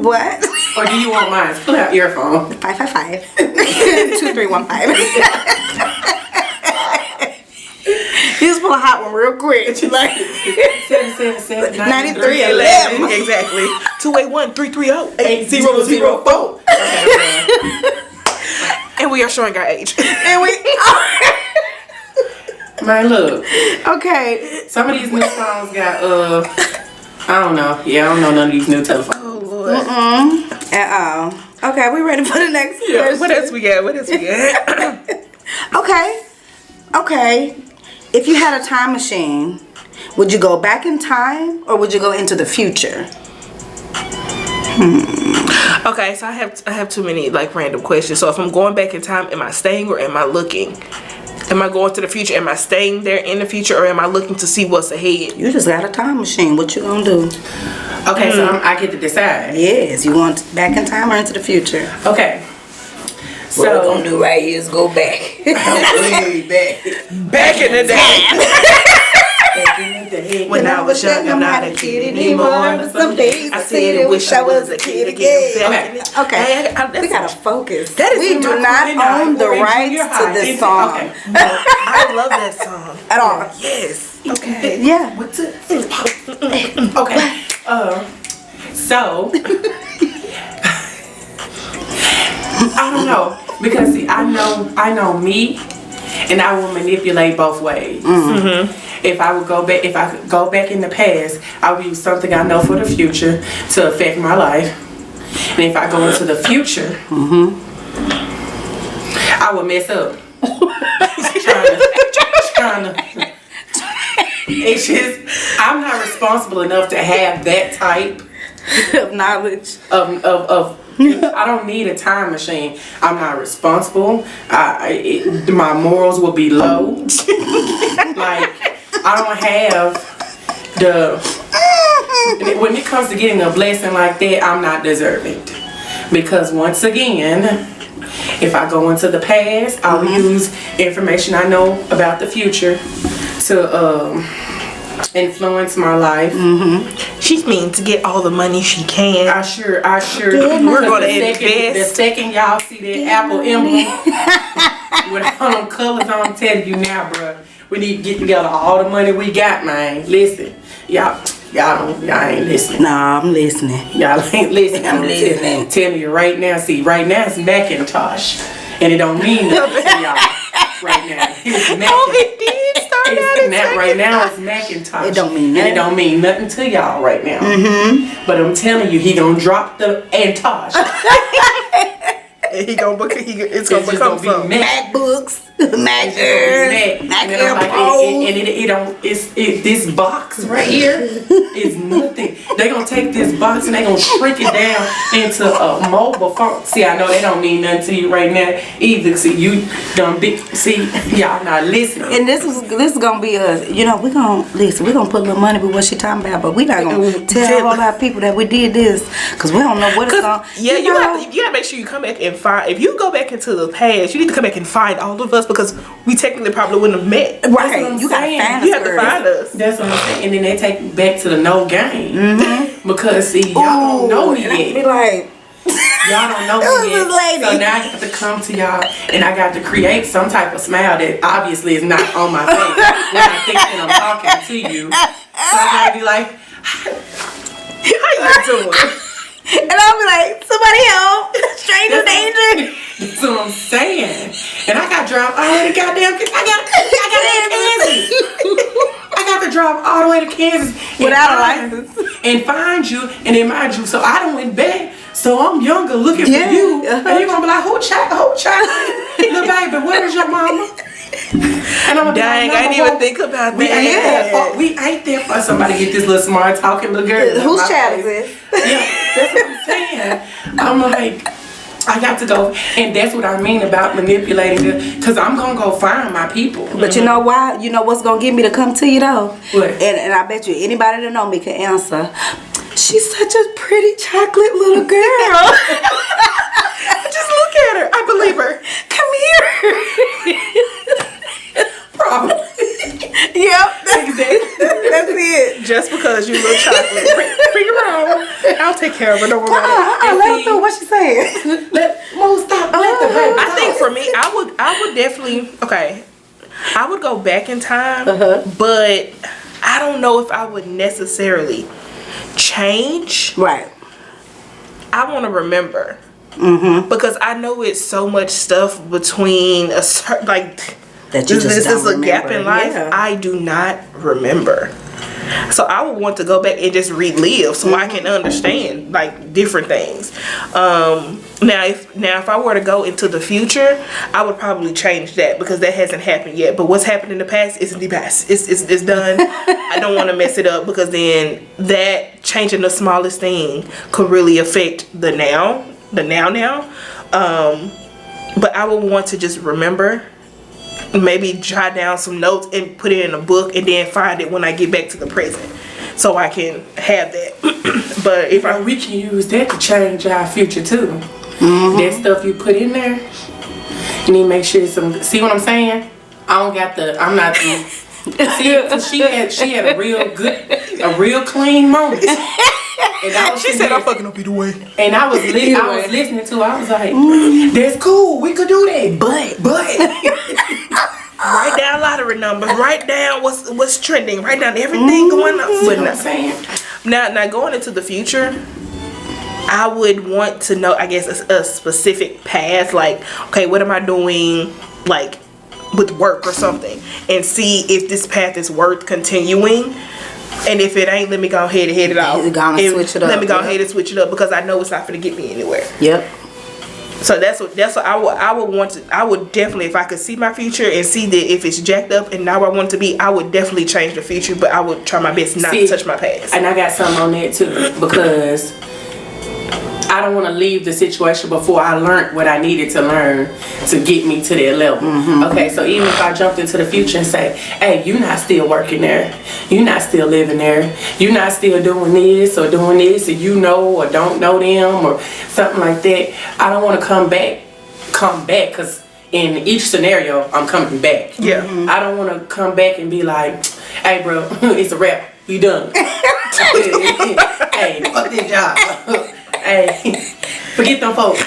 Speaker 1: what?
Speaker 3: Or do you want mine? Pull out your phone.
Speaker 1: 555-2315. You just pull a hot one real quick. Like
Speaker 3: 777
Speaker 1: 9311.
Speaker 2: Exactly. 281-330-8004. And we are showing our age.
Speaker 1: And we
Speaker 3: Man, look.
Speaker 1: okay.
Speaker 3: Some of these new phones got I don't know. Yeah, I don't know none of these new telephones.
Speaker 2: Oh Lord.
Speaker 1: Okay, we ready for the next question?
Speaker 2: What else we got?
Speaker 1: Okay. If you had a time machine, would you go back in time or would you go into the future?
Speaker 2: Okay, so I have too many like random questions. So if I'm going back in time, am I staying or am I looking? Am I going to the future? Am I staying there in the future, or am I looking to see what's ahead?
Speaker 1: You just got a time machine. What you gonna do?
Speaker 3: Okay, so I get to decide.
Speaker 1: Yes, you want back in time or into the future?
Speaker 3: Okay.
Speaker 1: What we're gonna do right here is go back.
Speaker 3: Way back.
Speaker 2: Back in the day.
Speaker 3: Back in the day.
Speaker 2: When I was young, I'm not a kid anymore.
Speaker 1: But some days
Speaker 2: I said I wish I was a kid again.
Speaker 1: Okay, we gotta focus.
Speaker 2: That is
Speaker 1: we do not own the rights to this song
Speaker 3: Okay.
Speaker 2: I love that song.
Speaker 1: at all.
Speaker 2: Yes. Okay.
Speaker 1: Yeah.
Speaker 3: What's it? Okay. So I don't know, because see, I know me, and I will manipulate both ways. Mm-hmm. If I could go back in the past, I would use something I know for the future to affect my life. And if I go into the future, I would mess up. trying to. It's just, I'm not responsible enough to have that type
Speaker 1: Of knowledge.
Speaker 3: of I don't need a time machine. I'm not responsible. My morals will be low. Like, I don't have when it comes to getting a blessing like that, I'm not deserving. Because once again, if I go into the past, I will use information I know about the future to influence my life.
Speaker 2: She means to get all the money she can.
Speaker 3: I sure.
Speaker 2: We're gonna invest.
Speaker 3: The second y'all see that Apple emblem with all them colors, I'm telling you now, bro. We need to get together all the money we got, man. Listen, y'all ain't listening.
Speaker 1: Nah, I'm listening.
Speaker 3: Y'all ain't listening.
Speaker 1: I'm listening.
Speaker 3: Telling you right now. See, right now it's Macintosh, and it don't mean nothing to y'all. Right now, it's Macintosh.
Speaker 2: It did start out
Speaker 3: Right now it's Macintosh.
Speaker 1: It don't mean nothing.
Speaker 3: And it don't mean nothing to y'all right now. But I'm telling you, he gonna drop the Antosh.
Speaker 2: it's gonna
Speaker 3: It's
Speaker 2: become
Speaker 3: just gonna be
Speaker 2: something.
Speaker 1: MacBooks. Mac Air.
Speaker 3: And then I'm like, this box right here is nothing. They gonna take this box and they gonna shrink it down into a mobile phone. See, I know they don't mean nothing to you right now either. See, you done big. See, y'all not listening.
Speaker 1: And this is gonna be we're gonna put a little money with what she talking about, but we not gonna tell a whole lot of people that we did this because we don't know what it's gonna.
Speaker 2: Yeah, you gotta make sure you come back and find. If you go back into the past, you need to come back and find all of us because we technically probably wouldn't have met.
Speaker 1: Right, you gotta find us.
Speaker 2: You have to find us.
Speaker 3: That's what I'm saying. And then they take me back to the no game because see, y'all don't know me yet.
Speaker 1: Be like.
Speaker 3: Y'all don't know me yet. So now I have to come to y'all and I got to create some type of smile that obviously is not on my face when I think that I'm talking to you. So I gotta be like,
Speaker 2: how you doing?
Speaker 1: And I'll be like, somebody help! Stranger danger!
Speaker 3: That's what I'm saying. And I got to drive all the way to goddamn Kansas. I got to drive all the way to Kansas
Speaker 1: without a license
Speaker 3: and find you. And then mind you, so I done went back. So I'm younger looking for you. And you're going to be like, who child? Little baby, where's your mama? And I'm
Speaker 2: dang, I didn't even think about that.
Speaker 3: We ain't there for somebody to get this little smart talking little girl.
Speaker 1: Whose child is this?
Speaker 3: Yeah, that's what I'm saying. I'm like, I got to go, and that's what I mean about manipulating it, because I'm going to go find my people.
Speaker 1: But you know why? You know what's going to get me to come to you, though?
Speaker 3: What?
Speaker 1: And I bet you anybody that know me can answer. She's such a pretty chocolate little girl.
Speaker 2: Just look at her. I believe her.
Speaker 1: Come here.
Speaker 3: Probably.
Speaker 1: Yep, that's it.
Speaker 2: Just because you look chocolate. Bring her on. I'll take care of her. Don't worry about it.
Speaker 1: Let her through. What she saying?
Speaker 2: I think for me, I would definitely, I would go back in time, but I don't know if I would necessarily change.
Speaker 1: Right.
Speaker 2: I want to remember. Because I know it's so much stuff between a certain, like,
Speaker 1: that you
Speaker 2: this is a gap in life.
Speaker 1: Yeah.
Speaker 2: I do not remember. So I would want to go back and just relive so I can understand like different things. Now if I were to go into the future, I would probably change that because that hasn't happened yet. But what's happened in the past is in the past. It's done. I don't want to mess it up because then that changing the smallest thing could really affect the now. But I would want to just remember. Maybe jot down some notes and put it in a book and then find it when I get back to the present so I can have that. But if
Speaker 3: we can use that to change our future too. That stuff you put in there, you need to make sure see what I'm saying? I'm not the see, she had a real clean moment. And
Speaker 2: she said I'm fucking up either way.
Speaker 3: And I was listening to her. I was like, that's cool. We could do that. But
Speaker 2: write down lottery numbers. Write down what's trending. Write down everything going on.
Speaker 3: But I'm saying.
Speaker 2: Now going into the future, I would want to know, I guess, a specific path. Like, okay, what am I doing? Like with work or something, and see if this path is worth continuing. And if it ain't, let me go ahead and head it out.
Speaker 1: Switch it up.
Speaker 2: Let me go ahead and switch it up because I know it's not going to get me anywhere.
Speaker 1: Yep.
Speaker 2: So that's what I would want to. I would definitely, if I could see my future and see that if it's jacked up and now where I want it to be, I would definitely change the future. But I would try my best not to touch my past.
Speaker 3: And I got something on that too because I don't want to leave the situation before I learned what I needed to learn to get me to that level. Okay, so even if I jumped into the future and say, hey, you're not still working there, you're not still living there, you're not still doing this, and you know or don't know them or something like that, I don't want to come back because in each scenario, I'm coming back.
Speaker 2: Yeah.
Speaker 3: I don't want to come back and be like, hey, bro, it's a wrap. We done. Hey, fuck this job. Hey, forget them folks.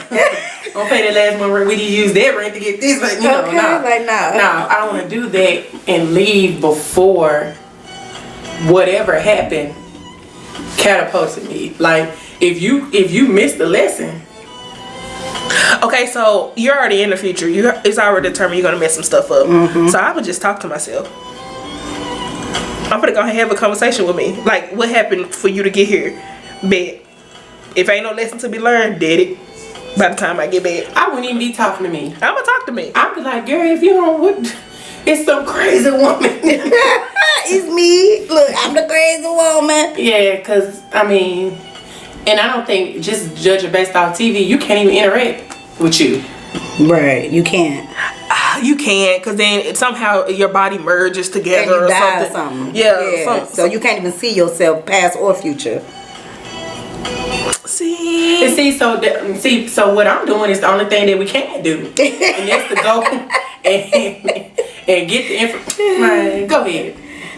Speaker 3: Don't pay that last one rent. We need to use that rent to get this. But no. I don't want to do that and leave before whatever happened catapulted me. Like if you missed the lesson.
Speaker 2: Okay, so you're already in the future. It's already determined you're gonna mess some stuff up. So I would just talk to myself. I'm gonna go ahead and have a conversation with me. Like, what happened for you to get here? Bet. If ain't no lesson to be learned, did it? By the time I get back,
Speaker 3: I wouldn't even be talking to me.
Speaker 2: I'm gonna talk to me.
Speaker 3: I'd be like, girl, if you don't, what? It's some crazy woman.
Speaker 1: It's me. Look, I'm the crazy woman.
Speaker 3: Yeah, because, I mean, and I don't think just judging based off TV, you can't even interact with you.
Speaker 1: Right, you can't.
Speaker 2: You can't, because then somehow your body merges
Speaker 1: And
Speaker 2: together
Speaker 1: you
Speaker 2: or
Speaker 1: die or
Speaker 2: something.
Speaker 1: something.
Speaker 2: Yeah.
Speaker 1: So you can't even see yourself past or future.
Speaker 2: See?
Speaker 3: And so what I'm doing is the only thing that we can do. And that's to go and get the information. Man, go ahead.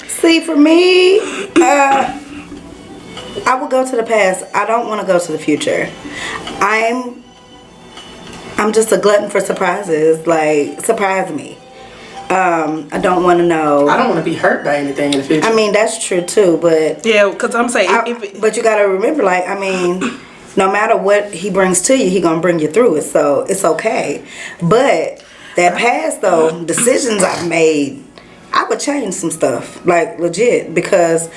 Speaker 1: See, for me, I would go to the past. I don't want to go to the future. I'm just a glutton for surprises. Like, surprise me. I don't want to know.
Speaker 3: I don't want to be hurt by anything in the future.
Speaker 1: I mean, that's true too, but
Speaker 2: Yeah, because I'm saying,
Speaker 1: but you gotta remember, like, I mean, no matter what he brings to you, he gonna bring you through it. So it's okay. But that past though, decisions I've made, I would change some stuff, like legit, because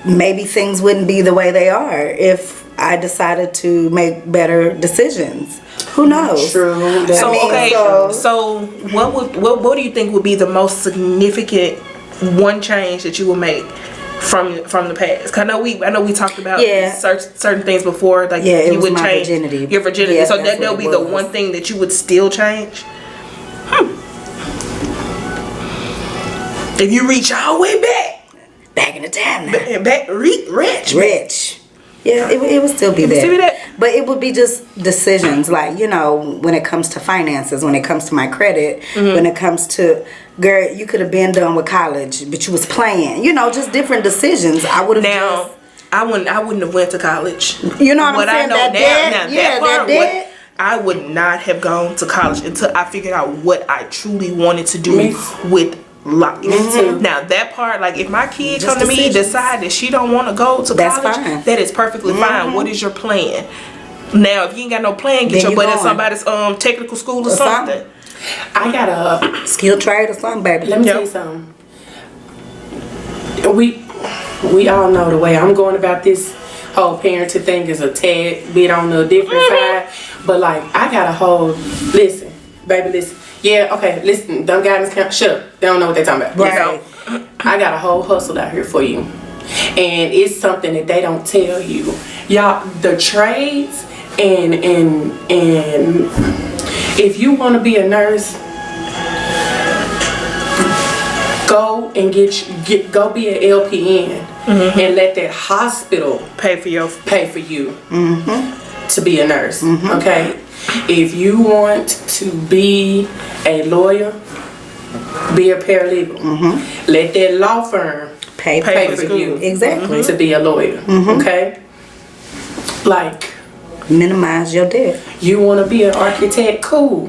Speaker 1: maybe things wouldn't be the way they are if I decided to make better decisions. Who knows?
Speaker 3: True.
Speaker 2: So,
Speaker 1: I mean,
Speaker 2: okay,
Speaker 1: so-
Speaker 2: so what do you think would be the most significant one change that you would make from the past? 'Cause I know we talked about certain things before, like
Speaker 1: Yeah, it
Speaker 2: you
Speaker 1: was
Speaker 2: would
Speaker 1: my
Speaker 2: change
Speaker 1: virginity.
Speaker 2: your virginity.
Speaker 1: Yeah,
Speaker 2: So
Speaker 1: that's
Speaker 2: that'll
Speaker 1: what
Speaker 2: be
Speaker 1: it
Speaker 2: the
Speaker 1: was.
Speaker 2: one thing that you would still change. If you reach all the way
Speaker 1: Back in the time now.
Speaker 2: and back rich.
Speaker 1: Rich. Yeah, it would still be
Speaker 2: It would still be
Speaker 1: that.
Speaker 2: that.
Speaker 1: But it would be just decisions, like, you know, when it comes to finances, when it comes to my credit, when it comes to, girl, you could have been done with college, but you was playing. You know, just different decisions. I would have
Speaker 2: Now, I wouldn't have went to college.
Speaker 1: You know what I'm saying?
Speaker 2: I know
Speaker 1: That
Speaker 2: now,
Speaker 1: debt,
Speaker 2: now
Speaker 1: yeah,
Speaker 2: that part,
Speaker 1: that debt.
Speaker 2: I would not have gone to college until I figured out what I truly wanted to do
Speaker 3: Me-
Speaker 2: with life.
Speaker 3: Me too.
Speaker 2: Now that part, like if my kid
Speaker 1: Just
Speaker 2: come to me and
Speaker 1: decisions.
Speaker 2: decide that she don't want to go to
Speaker 1: That's
Speaker 2: college,
Speaker 1: fine.
Speaker 2: that is perfectly fine. What is your plan? Now, if you ain't got no plan, get
Speaker 1: Then
Speaker 2: your
Speaker 1: you
Speaker 2: butt in
Speaker 1: going.
Speaker 2: somebody's technical school or
Speaker 1: Or
Speaker 2: something.
Speaker 1: something.
Speaker 3: I got a.
Speaker 1: Skill trade or something, baby.
Speaker 3: Let me tell you something. We all know the way I'm going about this whole parenting thing is a tad bit on the different side. But like, I got a whole, listen, baby, listen. Yeah, okay, listen, dumb guidance count, shut up. They don't know what they're talking about.
Speaker 1: Right.
Speaker 3: So, I got a whole hustle out here for you. And it's something that they don't tell you. Y'all, the trades and if you want to be a nurse, go and go be an LPN and let that hospital
Speaker 2: Pay for your.
Speaker 3: pay for you to be a nurse. Okay, if you want to be a lawyer, be a paralegal. Let that law firm
Speaker 1: Pay
Speaker 3: pay
Speaker 2: for
Speaker 3: for
Speaker 2: school.
Speaker 3: you
Speaker 1: Exactly.
Speaker 3: to be a lawyer. Okay, like
Speaker 1: Minimize your debt.
Speaker 3: you want to be an architect, cool.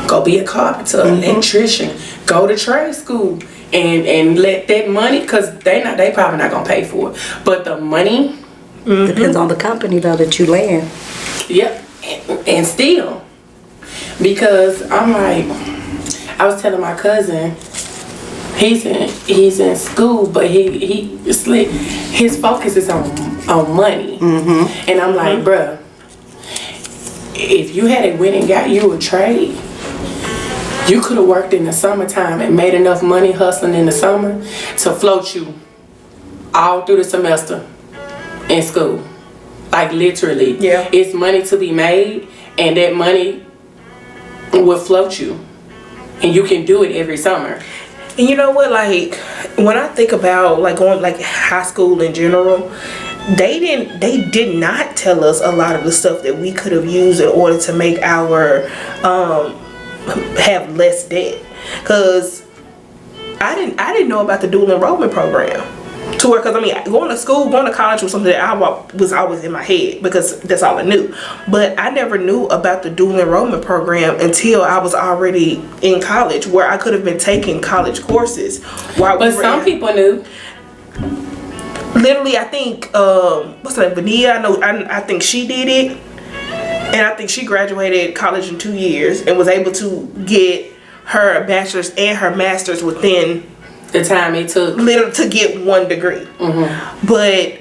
Speaker 3: Go be a carpenter, electrician. Go to trade school and let that money, cause they probably not gonna pay for it, but the money,
Speaker 1: Depends on the company though that you land.
Speaker 3: yep, and still, because I'm like, I was telling my cousin, he's in school, but he slick. His focus is on money, and I'm like, bruh, if you had went and got you a trade, you could have worked in the summertime and made enough money hustling in the summer to float you all through the semester in school. Like literally.
Speaker 2: Yeah.
Speaker 3: It's money to be made, and that money will float you. And you can do it every summer.
Speaker 2: And you know what, like when I think about like going like high school in general, they did not tell us a lot of the stuff that we could have used in order to make our have less debt. Cause I didn't know about the dual enrollment program. Because I mean, going to college was something that was always in my head because that's all I knew. But I never knew about the dual enrollment program until I was already in college, where I could have been taking college courses.
Speaker 3: But some people knew.
Speaker 2: Literally, I think what's her name, Vania? I think she did it, and I think she graduated college in 2 years and was able to get her bachelor's and her master's within
Speaker 3: The time it took.
Speaker 2: literally to get one degree. But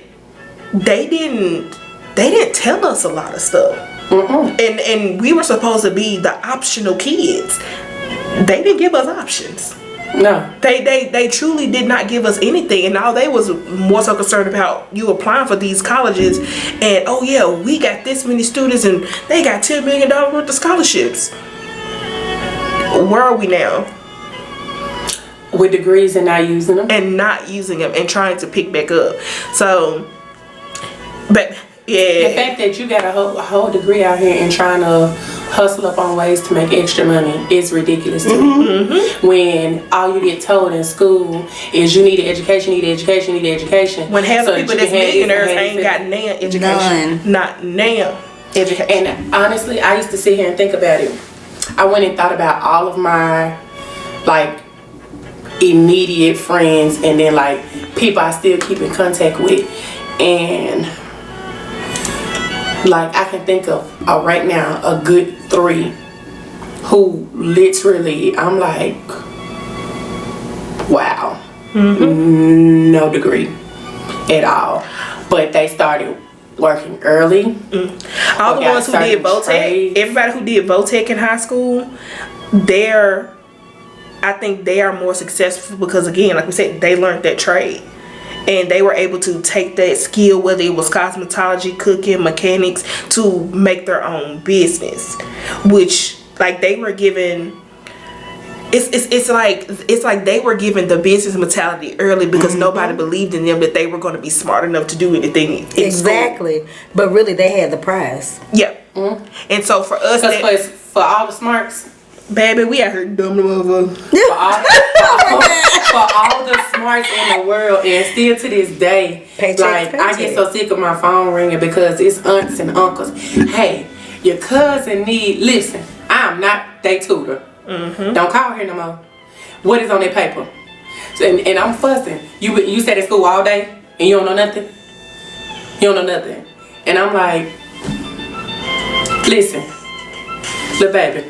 Speaker 2: they didn't they didn't tell us a lot of stuff. And we were supposed to be the optional kids. They didn't give us options.
Speaker 3: No.
Speaker 2: They truly did not give us anything, and all they was more so concerned about you applying for these colleges, and oh yeah, we got this many students and they got $10 million worth of scholarships. Where are we now?
Speaker 3: With degrees and not using them.
Speaker 2: And trying to pick back up. So, but yeah.
Speaker 3: The fact that you got a whole degree out here and trying to hustle up on ways to make extra money is ridiculous to me. When all you get told in school is you need an education,
Speaker 2: When half the people that's millionaires ain't got nan education.
Speaker 1: None.
Speaker 2: Not nan education.
Speaker 3: And honestly, I used to sit here and think about it. I went and thought about all of my like immediate friends and then like people I still keep in contact with, and like I can think of right now a good 3 who literally I'm like, wow, no degree at all, but they started working early.
Speaker 2: All the ones who did Votech, everybody who did Votech in high school, I think they are more successful because, again, like we said, they learned that trade. And they were able to take that skill, whether it was cosmetology, cooking, mechanics, to make their own business. Which, like, they were given... It's like they were given the business mentality early because nobody believed in them that they were going to be smart enough to do anything in
Speaker 1: Exactly. School. But really, they had the prize.
Speaker 2: Yep. And so for us...
Speaker 3: For all the smarts...
Speaker 2: Baby, we out here dumb the motherfucker.
Speaker 3: For all the smarts in the world, and still to this day,
Speaker 1: paycheck.
Speaker 3: I get so sick of my phone ringing because it's aunts and uncles. Hey, your cousin listen, I'm not their tutor. Don't call her no more. What is on their paper? So, and I'm fussing. You sat at school all day and you don't know nothing? You don't know nothing. And I'm like, listen, little baby,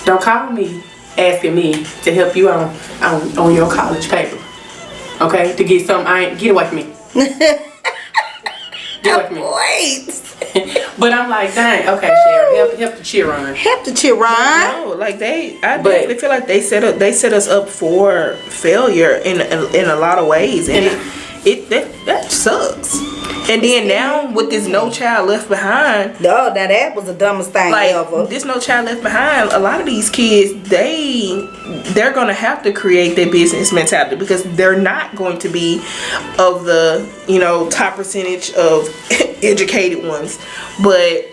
Speaker 3: don't call me asking me to help you on your college paper. Okay? To get something, get away from me. Get away from me.
Speaker 1: Wait.
Speaker 3: But I'm like, dang, okay, Cheryl, help the cheer on.
Speaker 1: Help the cheer on.
Speaker 2: No, like I definitely feel like they set us up for failure in a lot of ways, and that sucks. And then now with this No Child Left Behind,
Speaker 1: no, that was the dumbest thing ever.
Speaker 2: This No Child Left Behind, a lot of these kids, they're gonna have to create their business mentality because they're not going to be of the top percentage of educated ones, but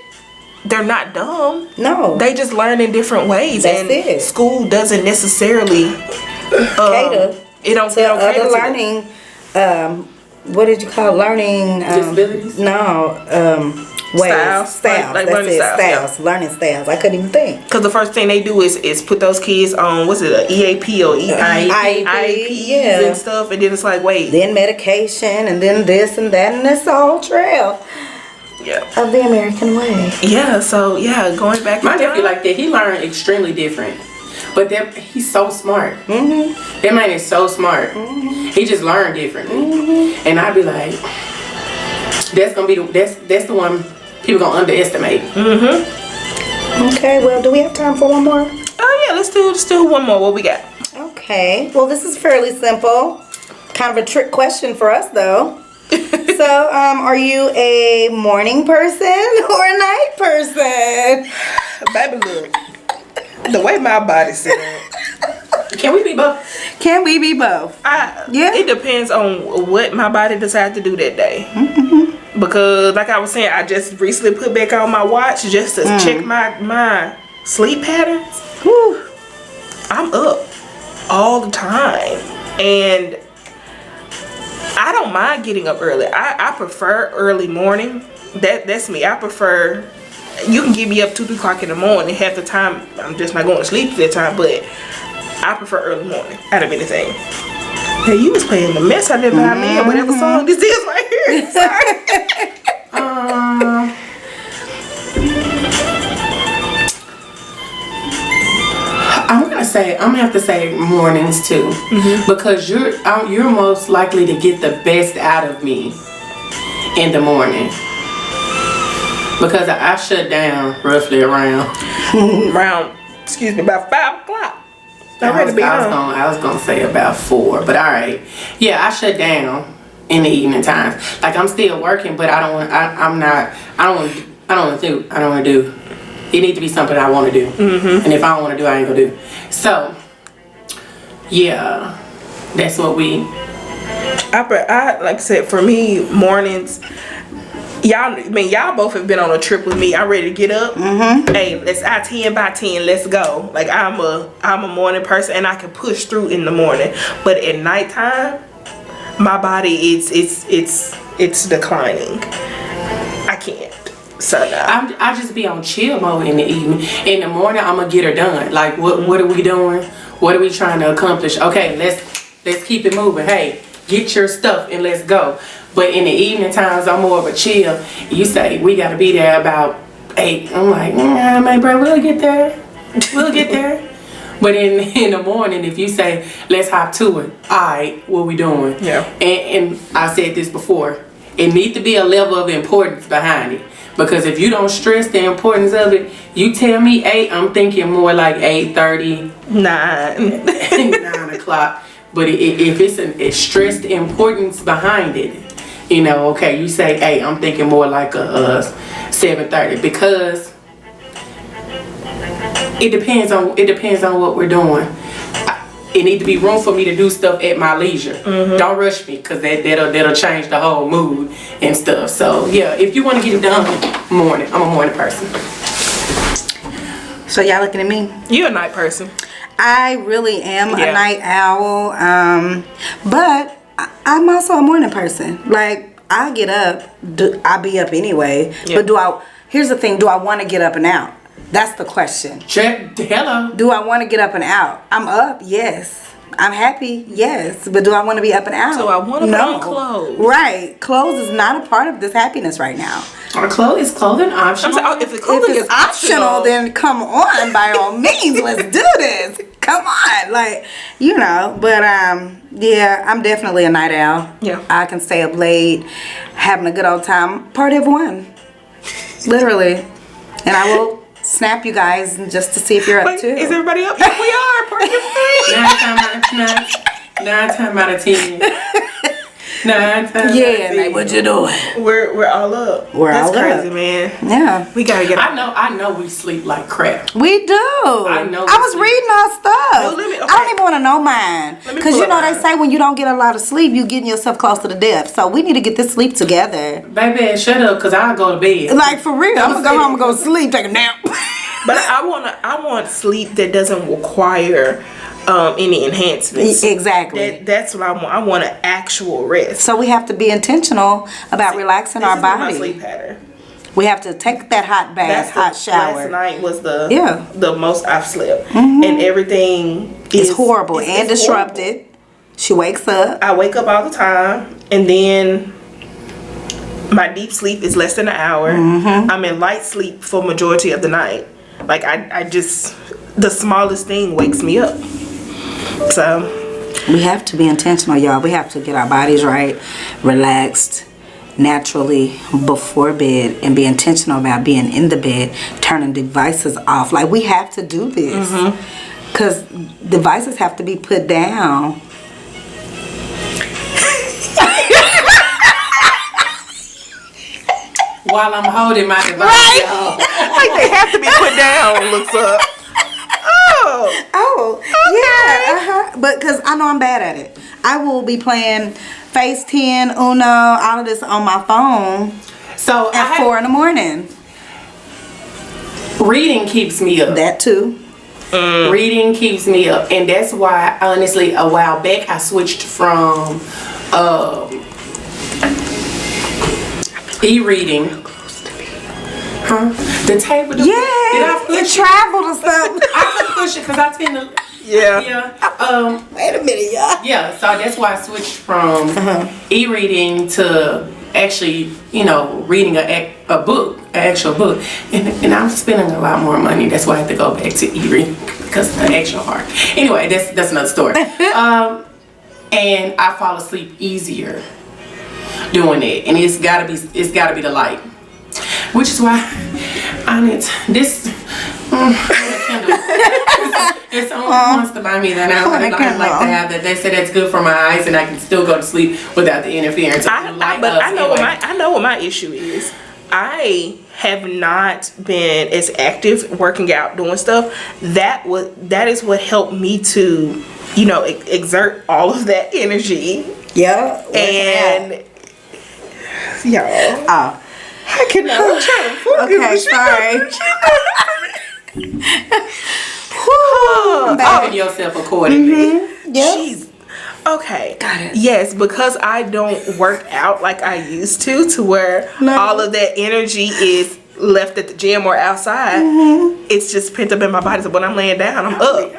Speaker 2: they're not dumb.
Speaker 1: No,
Speaker 2: they just learn in different ways.
Speaker 1: That's it.
Speaker 2: School doesn't necessarily
Speaker 1: cater.
Speaker 2: It don't
Speaker 1: to
Speaker 2: cater
Speaker 1: other
Speaker 2: to
Speaker 1: learning. What did you call learning?
Speaker 3: Disabilities?
Speaker 1: No.
Speaker 2: Styles. Like learning styles.
Speaker 1: Styles. Learning styles. I couldn't even think.
Speaker 2: Because the first thing they do is put those kids on, what's it, an EAP or IEPs and stuff. And then it's like, wait.
Speaker 1: Then medication and then this and that. And that's the whole trail.
Speaker 2: Yeah.
Speaker 1: Of the American way.
Speaker 2: Yeah, so going back.
Speaker 3: My nephew like that. He learned extremely different. But he's so smart. That man is so smart. He just learned differently. And I'd be like, that's gonna be that's the one people gonna underestimate.
Speaker 1: Okay, well, do we have time for one more?
Speaker 2: Oh yeah, let's do one more. What we got?
Speaker 1: Okay, well, this is fairly simple. Kind of a trick question for us though. So, are you a morning person or a night person?
Speaker 2: Baby, look. The way my body's set up.
Speaker 3: Can we be both?
Speaker 1: Can we be both?
Speaker 2: It depends on what my body decides to do that day. Because, like I was saying, I just recently put back on my watch just to check my sleep patterns.
Speaker 1: Whew.
Speaker 2: I'm up all the time. And I don't mind getting up early. I prefer early morning. That's me. I prefer... You can get me up 2-3 o'clock in the morning. Half the time, I'm just not going to sleep at that time. But I prefer early morning out of anything. Hey, you was playing the mess out there by me or whatever song this is right here. Sorry.
Speaker 3: I'm gonna have to say mornings too, because you're most likely to get the best out of me in the morning. Because I shut down roughly around
Speaker 2: about 5 o'clock.
Speaker 3: I was gonna say about 4, but all right. Yeah, I shut down in the evening times. Like I'm still working, but I don't want to do. It needs to be something I want to do. And if I don't want to do, I ain't gonna do. So, yeah, that's what we.
Speaker 2: I like I said, for me, mornings. Y'all both have been on a trip with me. I'm ready to get up. Hey, let's 10 by 10. Let's go. Like I'm a morning person, and I can push through in the morning. But at nighttime, my body it's declining. I can't. So
Speaker 3: I just be on chill mode in the evening. In the morning, I'm gonna get her done. Like what are we doing? What are we trying to accomplish? Okay, let's keep it moving. Hey, get your stuff and let's go. But in the evening times, I'm more of a chill. You say we gotta be there about 8. I'm like, man, bro, we'll get there. We'll get there. But in the morning, if you say let's hop to it, all right, what we doing?
Speaker 2: Yeah.
Speaker 3: And I said this before. It needs to be a level of importance behind it. Because if you don't stress the importance of it, you tell me 8, I'm thinking more like 8:30, 9 o'clock. But if it's a stressed importance behind it, you know, okay, you say 8, I'm thinking more like a 7:30 because it depends on what we're doing. It need to be room for me to do stuff at my leisure. Don't rush me, cause that'll change the whole mood and stuff. So yeah, if you want to get it done, morning. I'm a morning person.
Speaker 1: So y'all looking at me?
Speaker 2: You're a night person.
Speaker 1: I really am a night owl, but I'm also a morning person. Like I get up, I be up anyway. Yeah. But here's the thing: do I want to get up and out? That's the question.
Speaker 3: Hello.
Speaker 1: Do I want to get up and out? I'm up, yes. I'm happy, yes. But do I want to be up and out?
Speaker 2: So I want to put on clothes.
Speaker 1: Right. Clothes is not a part of this happiness right now.
Speaker 3: Is clothing optional?
Speaker 2: If the clothing is optional,
Speaker 1: then come on, by all means, let's do this. Come on, like, you know. But yeah, I'm definitely a night owl.
Speaker 2: Yeah.
Speaker 1: I can stay up late, having a good old time. Party of one, literally, and I will snap you guys just to see if you're up too.
Speaker 2: Is everybody up? Yeah, we are. Party of 3.
Speaker 3: 9 times out of 10. 9 times out of 10.
Speaker 1: Like, what you doing?
Speaker 2: We're all up.
Speaker 1: That's
Speaker 2: crazy, man.
Speaker 1: Yeah.
Speaker 2: We gotta get up.
Speaker 3: I know we sleep like crap.
Speaker 1: We do.
Speaker 3: I know.
Speaker 1: I was reading our stuff.
Speaker 2: No,
Speaker 1: I don't even want to know mine. Because you know they say when you don't get a lot of sleep, you getting yourself close to the death. So we need to get this sleep together.
Speaker 3: Baby, shut up, because I'll go to bed.
Speaker 1: Like, for real. I'm going to go home and go to sleep, take a nap.
Speaker 2: But I want sleep that doesn't require any enhancements.
Speaker 1: Exactly.
Speaker 2: That's what I want. I want an actual rest.
Speaker 1: So we have to be intentional about relaxing our body.
Speaker 2: My sleep pattern.
Speaker 1: We have to take that hot bath, hot shower.
Speaker 2: Last night was the most I've slept, and everything
Speaker 1: is horrible and disrupted. Horrible. She wakes up.
Speaker 2: I wake up all the time, and then my deep sleep is less than an hour. I'm in light sleep for majority of the night. Like I just, the smallest thing wakes me up. So
Speaker 1: we have to be intentional, y'all. We have to get our bodies right, relaxed, naturally before bed, and be intentional about being in the bed, turning devices off. Like, we have to do this because devices have to be put down.
Speaker 3: While I'm holding my device,
Speaker 1: right?
Speaker 2: Like they have to be put down. Looks up.
Speaker 1: Oh, yeah, But because I know I'm bad at it. I will be playing Face 10, Uno, all of this on my phone.
Speaker 3: So
Speaker 1: at 4 in the morning.
Speaker 3: Reading keeps me up.
Speaker 1: That too.
Speaker 3: Reading keeps me up, and that's why, honestly, a while back I switched from e-reading. Huh? The table. Did I push it?
Speaker 1: Traveled or something.
Speaker 3: I could push it because I tend to.
Speaker 2: Yeah.
Speaker 1: Wait a minute, y'all.
Speaker 3: Yeah. So that's why I switched from e-reading to actually, reading a book, an actual book, and I'm spending a lot more money. That's why I have to go back to e-reading because the actual hard. Anyway, that's another story. And I fall asleep easier doing it, and it's gotta be the light. Which is why I need this. If someone wants to buy me that, I would like to have that. They say that's good for my eyes, and I can still go to sleep without the interference.
Speaker 2: I know what my issue is. I have not been as active working out, doing stuff. That is what helped me to, exert all of that energy.
Speaker 1: Yeah.
Speaker 2: And y'all.
Speaker 1: Oh.
Speaker 2: I cannot. I'm trying to focus.
Speaker 1: Okay, sorry.
Speaker 3: Backing yourself accordingly.
Speaker 1: Yes.
Speaker 2: Okay.
Speaker 1: Got it.
Speaker 2: Yes, because I don't work out like I used to where all of that energy is left at the gym or outside. It's just pent up in my body. So when I'm laying down, I'm up.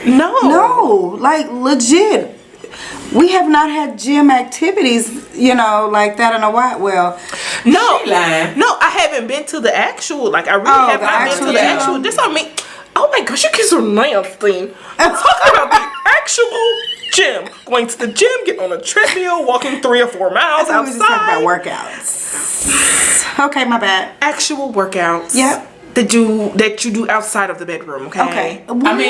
Speaker 1: No, like legit. We have not had gym activities, like that in a while. Well,
Speaker 2: no, I haven't been to the actual. Like I really have not been to the actual. This I mean. Oh my gosh, you kids are nasty. I'm talking about the actual gym. Going to the gym, getting on a treadmill, walking 3 or 4 miles outside.
Speaker 1: We just talk about workouts. Okay, my bad.
Speaker 2: Actual workouts.
Speaker 1: Yep.
Speaker 2: That you do outside of the bedroom. Okay.
Speaker 3: I mean.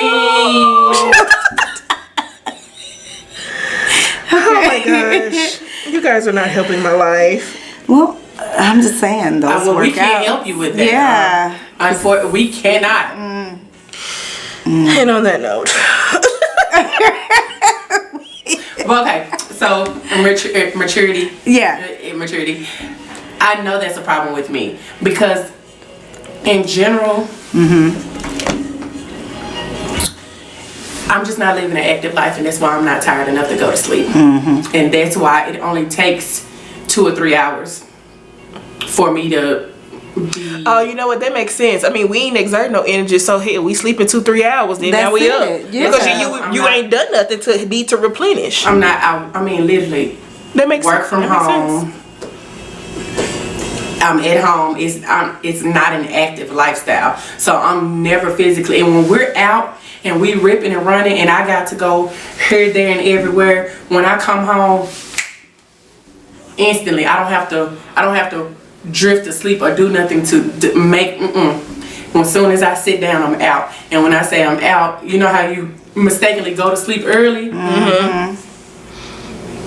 Speaker 2: Oh my gosh, you guys are not helping my life.
Speaker 1: Well, I'm just saying those workouts.
Speaker 3: We can't help you with that.
Speaker 1: Yeah.
Speaker 3: Unfortunately, we cannot.
Speaker 2: And on that note.
Speaker 3: Well, okay, so maturity.
Speaker 1: Yeah.
Speaker 3: Maturity. I know that's a problem with me because, in general, I'm just not living an active life, and that's why I'm not tired enough to go to sleep. And that's why it only takes 2 or 3 hours for me to be.
Speaker 2: Oh, you know what? That makes sense. I mean, we ain't exert no energy, so here we sleep in 2-3 hours. Then
Speaker 1: That's
Speaker 2: now we up
Speaker 1: yeah.
Speaker 2: because you ain't done nothing to need to replenish.
Speaker 3: I'm not. I mean, literally.
Speaker 2: That makes
Speaker 3: work from home. I'm at home. It's not an active lifestyle, so I'm never physically. And when we're out and we ripping and running, and I got to go here, there, and everywhere. When I come home, instantly, I don't have to drift to sleep or do nothing to make. As soon as I sit down, I'm out. And when I say I'm out, you know how you mistakenly go to sleep early?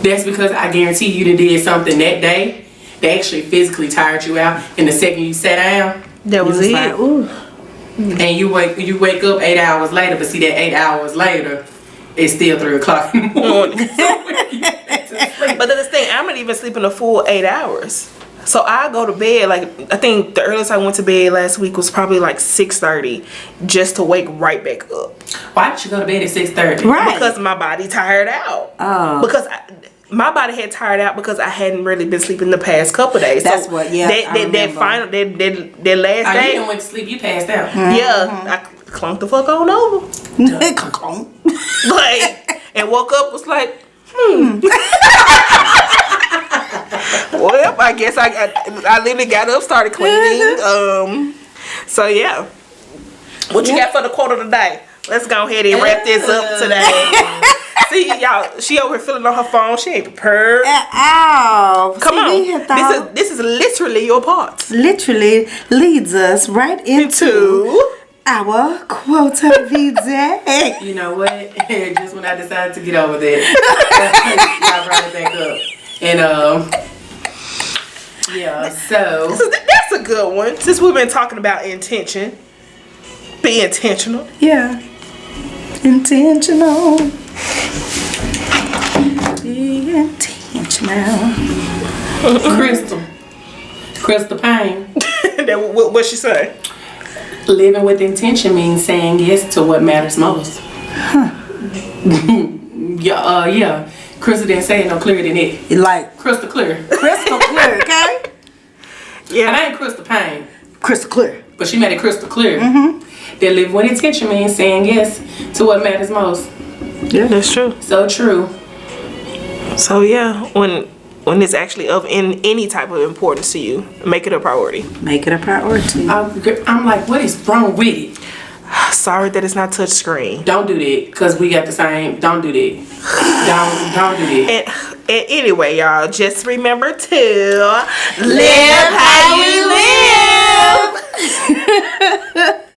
Speaker 3: That's because I guarantee you did something that day that actually physically tired you out. And the second you sat down,
Speaker 2: that was it.
Speaker 1: Like, ooh.
Speaker 3: And you wake up 8 hours later, but see that 8 hours later, it's still 3 o'clock in the morning.
Speaker 2: But then the thing, I'm not even sleeping a full 8 hours. So I go to bed, like, I think the earliest I went to bed last week was probably like 6:30, just to wake right back up.
Speaker 3: Why did you go to bed at 6:30?
Speaker 1: Right.
Speaker 2: Because my body tired out.
Speaker 1: Oh.
Speaker 2: Because my body had tired out because I hadn't really been sleeping the past couple of days.
Speaker 1: That's
Speaker 2: so
Speaker 1: what, yeah.
Speaker 2: That final, that last
Speaker 3: You
Speaker 2: day.
Speaker 3: didn't went to sleep, you passed out.
Speaker 2: Yeah, I clunked the fuck on over. Like, and woke up, was like, well, I guess I literally got up, started cleaning. So yeah. What you got for the quote of the day? Let's go ahead and wrap this up today. See, y'all, she over here filling on her phone. She ain't prepared.
Speaker 1: Ow.
Speaker 2: Come on. This is literally your part.
Speaker 1: Literally leads us right into our quote of the day.
Speaker 3: You know what? Just when I decided to get over that, I brought it back up. And yeah, so
Speaker 2: that's a good one. Since we've been talking about intention, be intentional.
Speaker 1: Yeah, intentional. Be intentional.
Speaker 3: Crystal Payne.
Speaker 2: What she say?
Speaker 3: Living with intention means saying yes to what matters most. Yeah. Crystal didn't say it no clearer than it.
Speaker 1: Like
Speaker 3: crystal clear.
Speaker 1: Crystal clear, okay?
Speaker 3: Yeah. And I ain't Crystal Payne.
Speaker 1: Crystal clear.
Speaker 3: But she made it crystal clear. That living with intention means saying yes to what matters most.
Speaker 2: Yeah, that's true.
Speaker 3: So true.
Speaker 2: So yeah, when it's actually of any type of importance to you, make it a priority.
Speaker 1: Make it a priority.
Speaker 3: I'm like, what is wrong with it?
Speaker 2: Sorry that it's not touch screen.
Speaker 3: Don't do that, because we got the same. Don't do that. Don't do that.
Speaker 2: And anyway, y'all, just remember to live how you live.